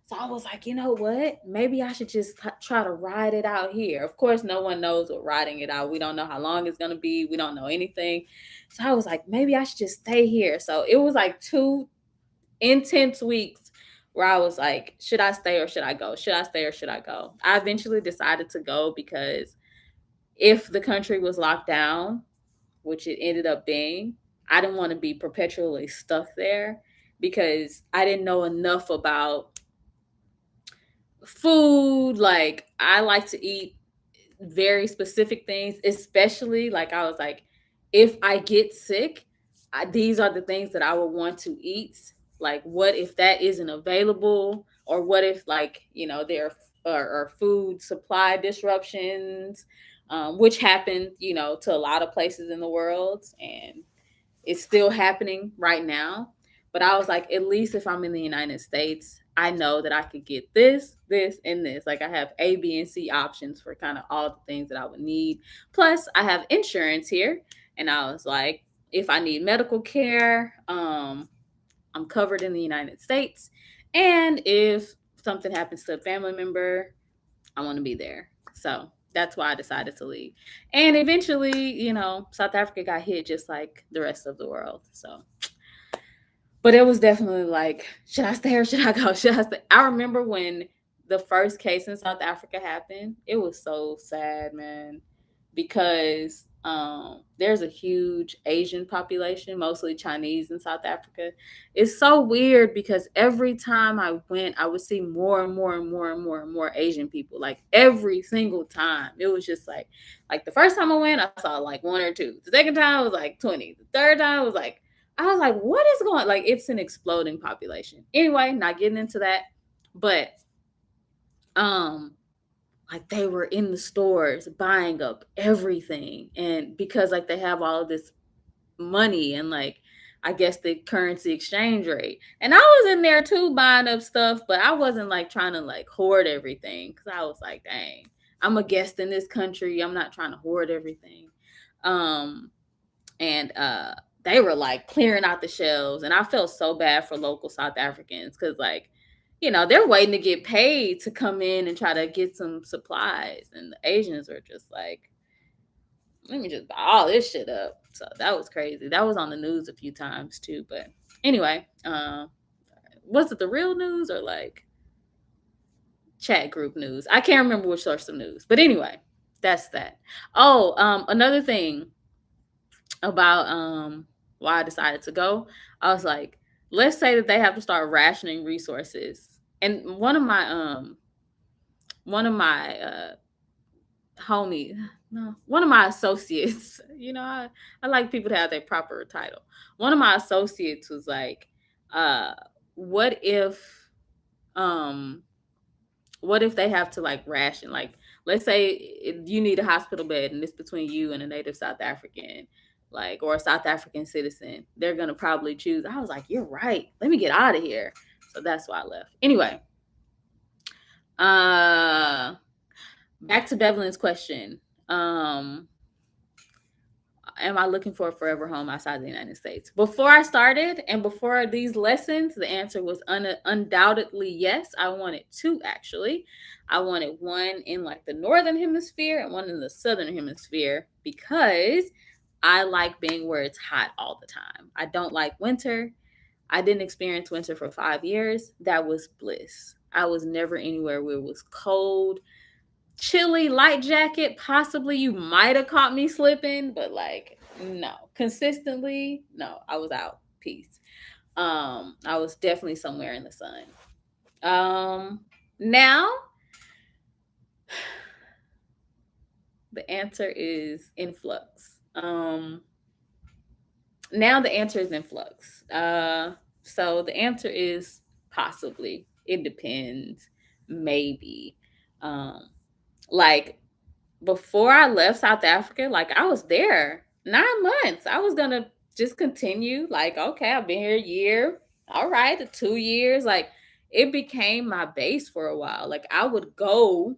So I was like, you know what? Maybe I should just try to ride it out here. Of course, no one knows what riding it out. We don't know how long it's going to be. We don't know anything. So I was like, maybe I should just stay here. So it was like 2 intense weeks where I was like, should I stay or should I go? Should I stay or should I go? I eventually decided to go because if the country was locked down, which it ended up being, I didn't want to be perpetually stuck there because I didn't know enough about food. Like, I like to eat very specific things, especially like I was like, if I get sick, these are the things that I would want to eat. Like, what if that isn't available? Or what if, like, there are food supply disruptions, which happened, to a lot of places in the world. And it's still happening right now. But I was like, at least if I'm in the United States, I know that I could get this, this, and this. Like I have A, B, and C options for kind of all the things that I would need. Plus, I have insurance here. And I was like, if I need medical care, I'm covered in the United States. And if something happens to a family member, I want to be there. So that's why I decided to leave. And eventually, South Africa got hit just like the rest of the world. So, but it was definitely like, should I stay or should I go? Should I stay? I remember when the first case in South Africa happened. It was so sad, man, because there's a huge Asian population, mostly Chinese in South Africa. It's so weird because every time I went, I would see more and more and more and more and more Asian people. Like every single time, it was just like the first time I went, I saw like one or two. The second time, it was like 20. The third time, it was like I was like, what is going like it's an exploding population. Anyway, not getting into that. But um like they were in the stores buying up everything. And because like they have all of this money and like I guess the currency exchange rate. And I was in there too buying up stuff, but I wasn't like trying to like hoard everything because I was like, dang, I'm a guest in this country. I'm not trying to hoard everything. Um and they were like clearing out the shelves, and I felt so bad for local South Africans because like they're waiting to get paid to come in and try to get some supplies, and the Asians were just like, let me just buy all this shit up. So that was crazy. That was on the news a few times too. But anyway, was it the real news or like chat group news? I can't remember which source of news, but anyway, that's that. Oh, another thing about why I decided to go. I was like, let's say that they have to start rationing resources. And one of my homie no, one of my associates, I like people to have their proper title. One of my associates was like, uh, what if um what if they have to like ration, like let's say you need a hospital bed and it's between you and a native South African, like, or a South African citizen, they're gonna probably choose. I was like, you're right, let me get out of here. So that's why I left. Anyway, uh back to Devlin's question. um am I looking for a forever home outside the United States? Before I started and before these lessons, the answer was undoubtedly yes. I wanted two, actually. I wanted one in like the northern hemisphere and one in the southern hemisphere because I like being where it's hot all the time. I don't like winter. I didn't experience winter for 5 years. That was bliss. I was never anywhere where it was cold, chilly, light jacket. Possibly you might have caught me slipping, but like no, consistently, no, I was out. Peace. I was definitely somewhere in the sun. Now the answer is in flux. Now the answer is in flux. So the answer is possibly. It depends. Maybe. Um, Like before I left South Africa, like I was there 9 months. I was gonna just continue. Like, okay, I've been here a year. All right, 2 years. Like it became my base for a while. Like I would go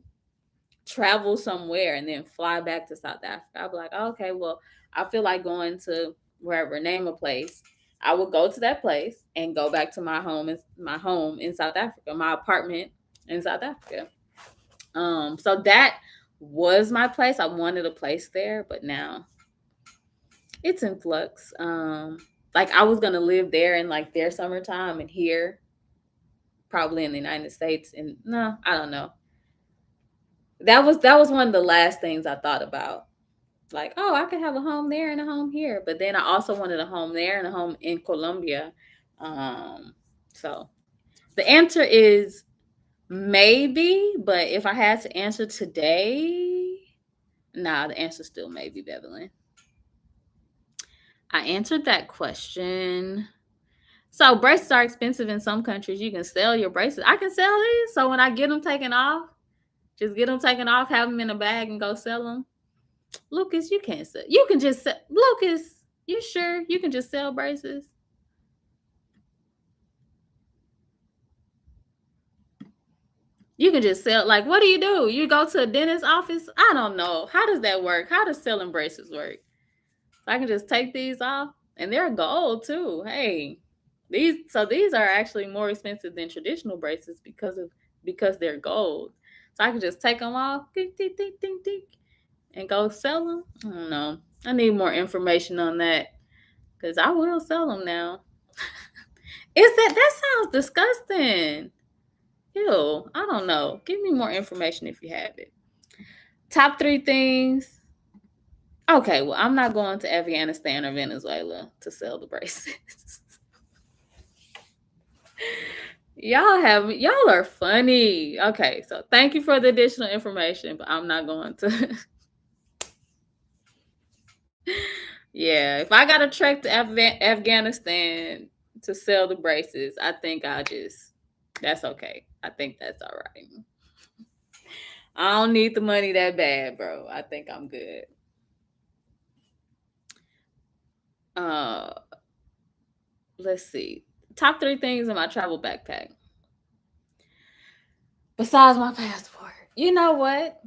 travel somewhere and then fly back to South Africa. I'd be like, oh, okay, well, I feel like going to wherever, name a place. I would go to that place and go back to my home in South Africa, my apartment in South Africa. So that was my place. I wanted a place there, but now it's in flux. Like I was gonna live there in like their summertime and here, probably in the United States. And no, I don't know. That was one of the last things I thought about. Like, oh, I could have a home there and a home here. But then I also wanted a home there and a home in Colombia. Um, so the answer is maybe, but if I had to answer today, nah, the answer still maybe, Bevelyn. I answered that question. So braces are expensive in some countries. You can sell your braces. I can sell these. So when I get them taken off, just get them taken off, have them in a bag, and go sell them. Lucas, you can't sell. You can just sell. Lucas, you sure you can just sell braces? You can just sell. Like, what do? You go to a dentist office? I don't know. How does that work? How does selling braces work? So I can just take these off, and they're gold too. Hey, these are actually more expensive than traditional braces because they're gold. So I can just take them off, tick, tick, tick, tick, tick, and go sell them. I don't know. I need more information on that because I will sell them now. Is that sounds disgusting? Ew, I don't know. Give me more information if you have it. Top three things. Okay, well, I'm not going to Afghanistan or Venezuela to sell the braces. Y'all are funny. Okay, so thank you for the additional information, but I'm not going to. Yeah, if I got to trek to Afghanistan to sell the braces, I think that's okay. I think that's all right. I don't need the money that bad, bro. I think I'm good. Uh, let's see. Top three things in my travel backpack besides my passport. You know what?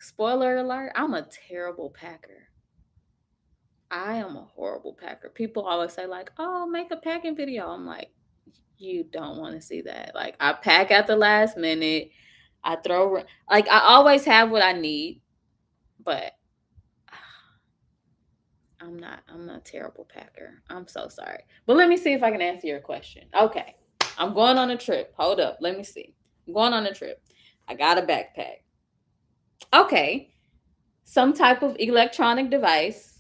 Spoiler alert, I'm a terrible packer. I am a horrible packer. People always say, like, oh, make a packing video. I'm like, you don't want to see that. Like, I pack at the last minute. I throw, like, I always have what I need, but I'm not a terrible packer. I'm so sorry. But let me see if I can answer your question. Okay. I'm going on a trip. Hold up. Let me see. I'm going on a trip. I got a backpack. Okay. Some type of electronic device.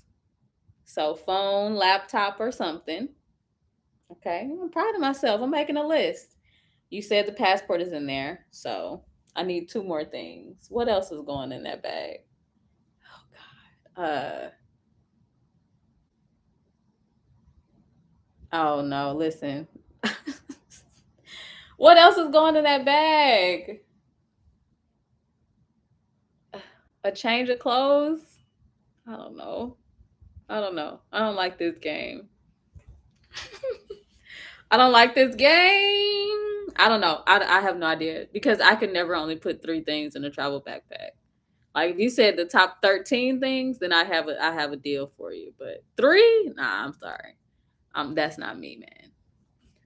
So phone, laptop, or something. Okay. I'm proud of myself. I'm making a list. You said the passport is in there. So I need two more things. What else is going in that bag? Oh God. Oh no, listen. What else is going in that bag? A change of clothes? I don't know. I don't know. I don't like this game. I don't like this game. I don't know. I have no idea because I can never only put three things in a travel backpack. Like if you said the top 13 things, then I have a deal for you. But three? Nah, I'm sorry. That's not me, man.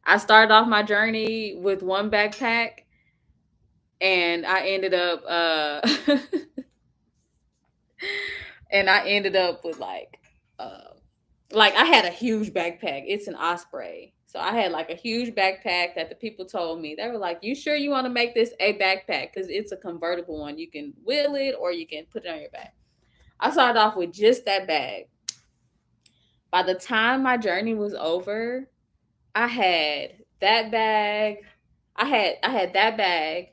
I started off my journey with one backpack and I ended up and I ended up with like I had a huge backpack. It's an Osprey. So I had like a huge backpack that the people told me. They were like, "You sure you want to make this a backpack cuz it's a convertible one. You can wheel it or you can put it on your back." I started off with just that bag. By the time my journey was over, I had that bag. I had that bag,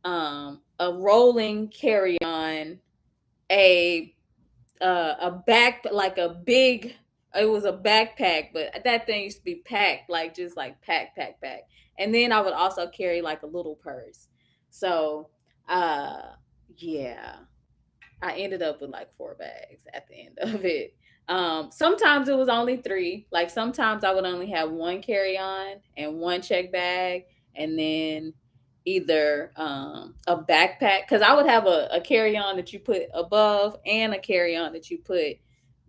a rolling carry-on, a a back like a big it was a backpack, but that thing used to be packed, like just like pack. And then I would also carry like a little purse. So Yeah. I ended up with like 4 bags at the end of it. Sometimes it was only three. Like sometimes I would only have one carry on and one check bag, and then either a backpack, because I would have a carry on that you put above and a carry on that you put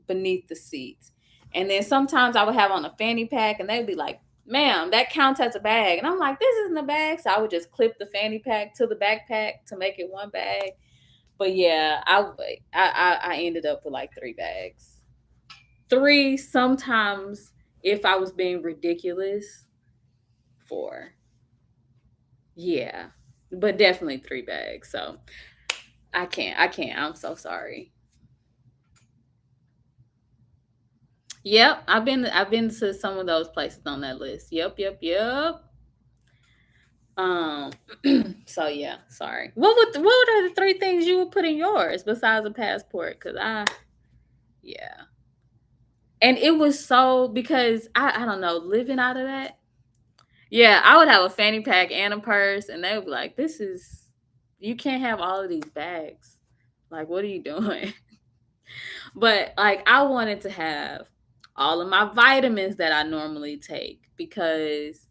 beneath the seats. And then sometimes I would have on a fanny pack, and they'd be like, "Ma'am, that counts as a bag." And I'm like, "This isn't a bag." So I would just clip the fanny pack to the backpack to make it one bag. But yeah, I ended up with like 3 bags. Three, sometimes if I was being ridiculous, four. Yeah. But definitely 3 bags. So I can't. I'm so sorry. Yep, I've been to some of those places on that list. Yep. Um so yeah, sorry. What are the 3 things you would put in yours besides a passport? Cause yeah. And it was so because I don't know, living out of that. Yeah, I would have a fanny pack and a purse, and they would be like, "This is you can't have all of these bags. Like, what are you doing?" But like, I wanted to have all of my vitamins that I normally take because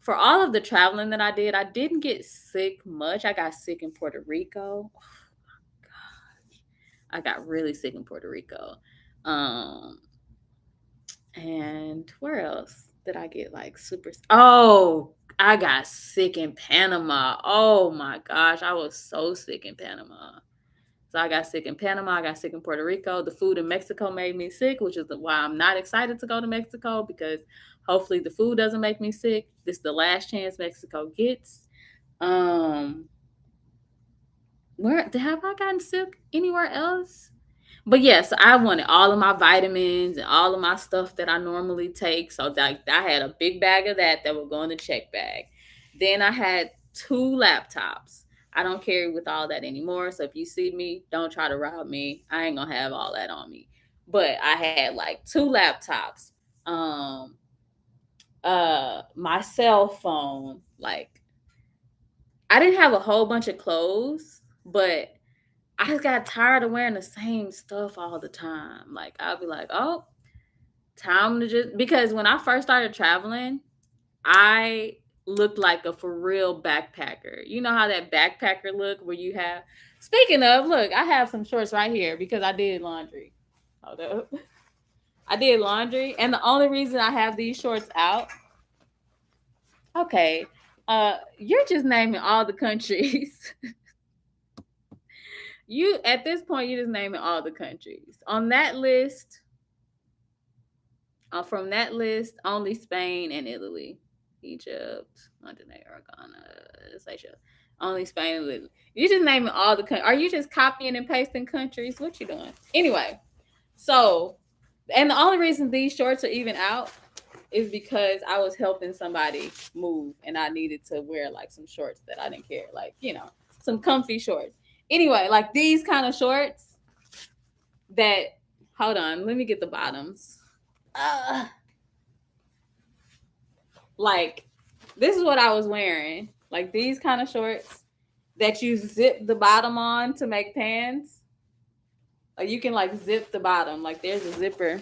for all of the traveling that I didn't get sick much. I got sick in Puerto Rico. I got really sick in Puerto Rico. Um, And where else did I get like super? Oh, I got sick in Panama. Oh my gosh, I was so sick in Panama. So I got sick in Panama. I got sick in Puerto Rico. The food in Mexico made me sick, which is why I'm not excited to go to Mexico because hopefully the food doesn't make me sick. This is the last chance Mexico gets. Um, where have I gotten sick anywhere else? But yes, I wanted all of my vitamins and all of my stuff that I normally take. So like I had a big bag of that would go in the check bag. Then I had 2 laptops. I don't carry with all that anymore. So if you see me, don't try to rob me. I ain't gonna have all that on me. But I had like 2 laptops. Um my cell phone, like I didn't have a whole bunch of clothes, but I just got tired of wearing the same stuff all the time. Like I'll be like, oh, time to just because when I first started traveling, I looked like a for real backpacker. You know how that backpacker look where you have speaking of, look, I have some shorts right here because I did laundry. Hold up. I did laundry, and the only reason I have these shorts out, okay, you're just naming all the countries. You at this point you're just naming all the countries. On that list, from that list, only Spain and Italy, Egypt, Montenegro, Ghana, Seychelles. Only Spain and Italy. You just naming all the countries. Are you just copying and pasting countries? What you doing? Anyway, so and the only reason these shorts are even out is because I was helping somebody move and I needed to wear like some shorts that I didn't care, like some comfy shorts. Anyway, like these kind of shorts that. Hold on, let me get the bottoms. Uh, Like, this is what I was wearing. Like these kind of shorts that you zip the bottom on to make pants. Like you can like zip the bottom. Like there's a zipper.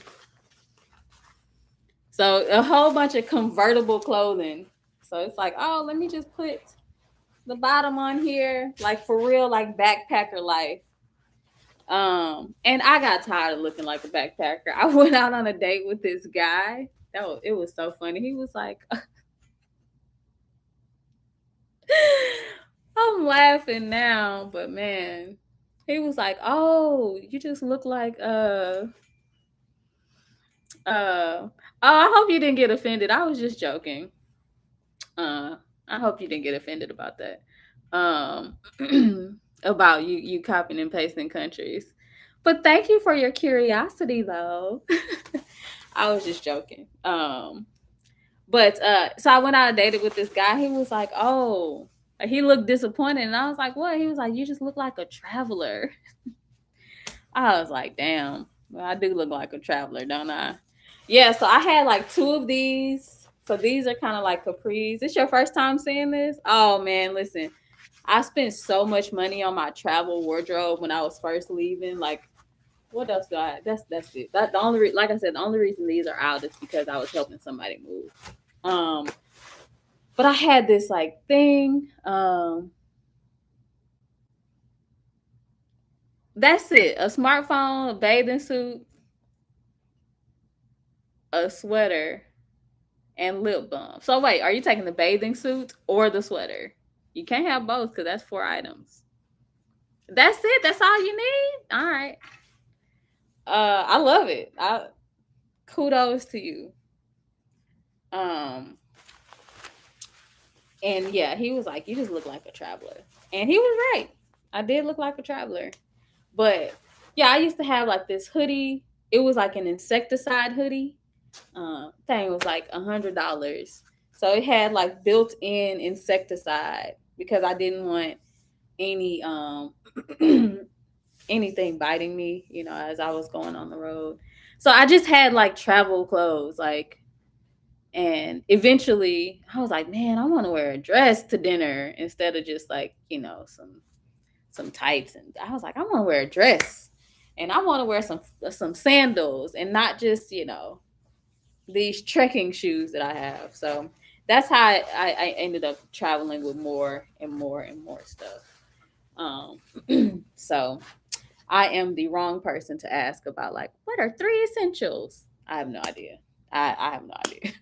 So a whole bunch of convertible clothing. So it's like, oh, let me just put the bottom on here, like for real, like backpacker life. And I got tired of looking like a backpacker. I went out on a date with this guy. It was so funny. He was like, I'm laughing now, but man, he was like, "Oh, you just look like oh, I hope you didn't get offended. I was just joking. Uh, I hope you didn't get offended about that. Um, about you copying and pasting countries. But thank you for your curiosity, though. I was just joking. But so I went out and dated with this guy. He was like, "Oh." He looked disappointed, and I was like, "What?" He was like, "You just look like a traveler." I was like, "Damn, well, I do look like a traveler, don't I?" Yeah. So I had like 2 of these. So these are kind of like capris. This your first time seeing this? Oh man, listen. I spent so much money on my travel wardrobe when I was first leaving. Like, what else do I? That's it. That the only like I said, the only reason these are out is because I was helping somebody move. Um, but I had this like thing. That's it. A smartphone, a bathing suit, a sweater, and lip balm. So wait, are you taking the bathing suit or the sweater? You can't have both because that's 4 items. That's it. That's all you need. All right. I love it. Kudos to you. Um, and yeah, he was like, "You just look like a traveler," and he was right. I did look like a traveler, but yeah, I used to have like this hoodie. It was like an insecticide hoodie. Thing was like $100, so it had like built-in insecticide because I didn't want any anything biting me, as I was going on the road. So I just had like travel clothes, like, and eventually I was like, man, I want to wear a dress to dinner instead of just like, some tights. And I was like, I want to wear a dress, and I want to wear some sandals, and not just, these trekking shoes that I have. So that's how I ended up traveling with more and more and more stuff. So I am the wrong person to ask about, like, what are 3 essentials? I have no idea. I have no idea.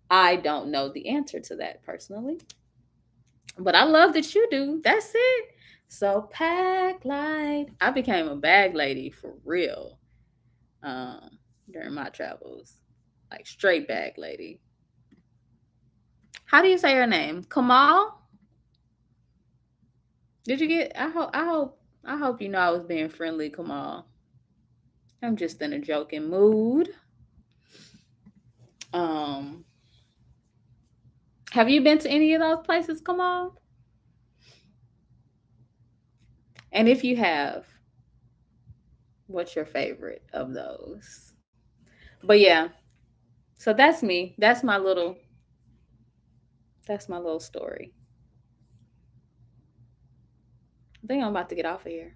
I don't know the answer to that personally, but I love that you do. That's it. So pack light. I became a bag lady for real, during my travels, like straight bag lady. How do you say your name? Kamal? Did you get? I hope you know I was being friendly, Kamal. I'm just in a joking mood. Um, have you been to any of those places, Kamal? And if you have, what's your favorite of those? But yeah, so that's me. That's my little story. I think I'm about to get off of here.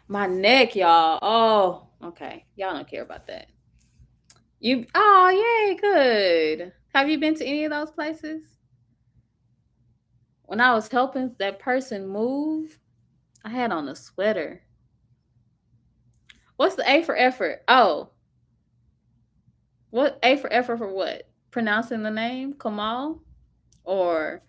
My neck, y'all. Oh, okay. Y'all don't care about that. Yay, good. Have you been to any of those places? When I was helping that person move, I had on a sweater. What's the A for effort? Oh, what A for effort for what? Pronouncing the name Kamal, or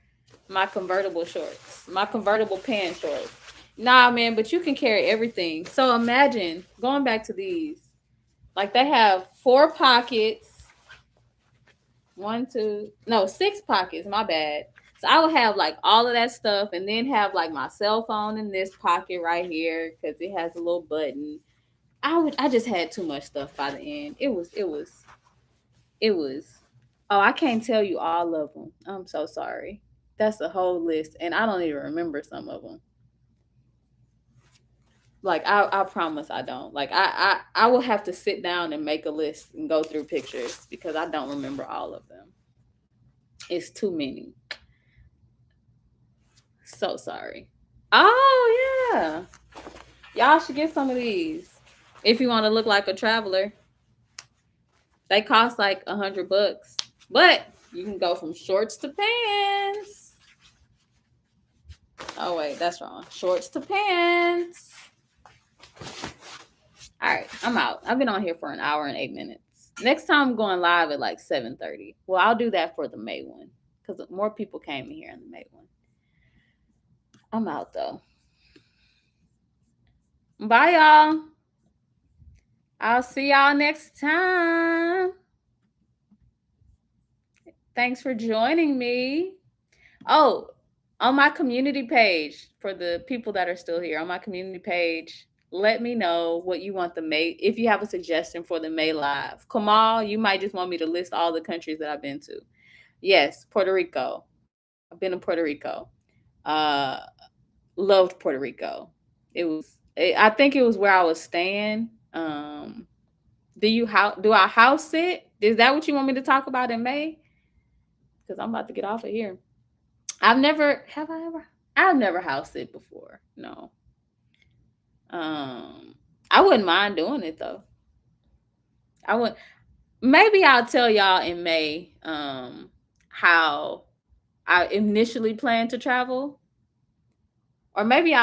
my convertible shorts, my convertible pant shorts? Nah, man, but you can carry everything. So imagine going back to these. Like, they have 4 pockets. One, two, no, 6 pockets. My bad. So I would have like all of that stuff, and then have like my cell phone in this pocket right here because it has a little button. I just had too much stuff by the end. It was. Oh, I can't tell you all of them. I'm so sorry. That's a whole list, and I don't even remember some of them. Like, I promise I don't. Like, I will have to sit down and make a list and go through pictures because I don't remember all of them. It's too many. So sorry. Oh yeah, y'all should get some of these if you want to look like a traveler. They cost like $100, but you can go from shorts to pants. Oh wait, that's wrong. Shorts to pants. All right, I'm out. I've been on here for an hour and 8 minutes. Next time I'm going live at like 7:30. Well, I'll do that for the May one because more people came in here in the May one. I'm out though. Bye, y'all. I'll see y'all next time. Thanks for joining me. Oh, on my community page, for the people that are still here, on my community page, let me know what you want the May, if you have a suggestion for the May live. Kamal, you might just want me to list all the countries that I've been to. Yes, Puerto Rico. I've been to Puerto Rico. Uh, Loved Puerto Rico. I think it was where I was staying. Do I house sit? Is that what you want me to talk about in May? Because I'm about to get off of here. Have I ever? I've never house sit before. No. I wouldn't mind doing it though. I would. Maybe I'll tell y'all in May how I initially planned to travel, or maybe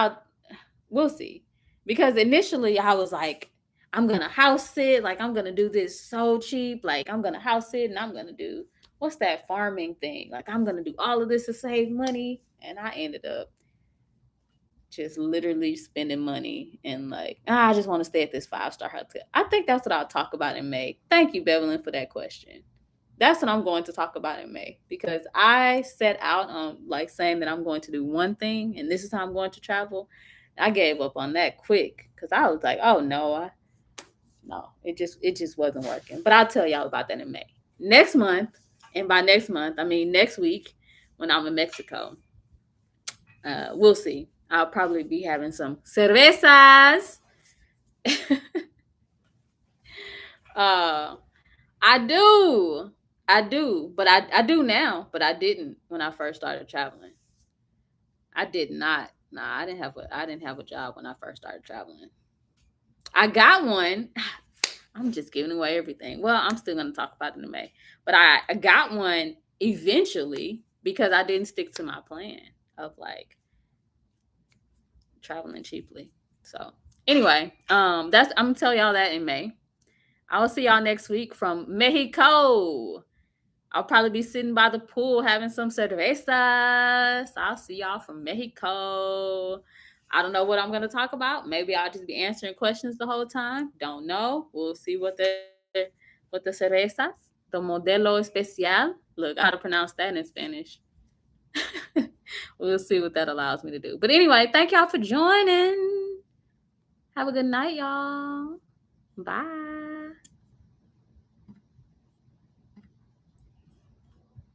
we'll see. Because initially I was like, I'm gonna house sit, like I'm gonna do this so cheap, like I'm gonna house sit and I'm gonna do what's that farming thing? Like I'm gonna do all of this to save money, and I ended up just literally spending money and like I just want to stay at this 5-star hotel. I think that's what I'll talk about in May. Thank you, Bevelyn, for that question. That's what I'm going to talk about in May because I set out on like saying that I'm going to do one thing and this is how I'm going to travel. I gave up on that quick because I was like, oh no, no, it just wasn't working. But I'll tell y'all about that in May. Next month, and by next month I mean next week when I'm in Mexico. We'll see. I'll probably be having some cervezas. uh, I do. I do. But I do now, but I didn't when I first started traveling. I did not. Nah, I didn't have a job when I first started traveling. I got one. I'm just giving away everything. Well, I'm still gonna talk about it in May. But I got one eventually because I didn't stick to my plan of like traveling cheaply. So anyway, that's I'm gonna tell y'all that in May. I will see y'all next week from Mexico. I'll probably be sitting by the pool having some cervezas. I'll see y'all from Mexico. I don't know what I'm gonna talk about. Maybe I'll just be answering questions the whole time. Don't know. We'll see what the cervezas, the modelo especial. Look, I know how to pronounce that in Spanish. We'll see what that allows me to do. But anyway, thank y'all for joining. Have a good night, y'all. Bye.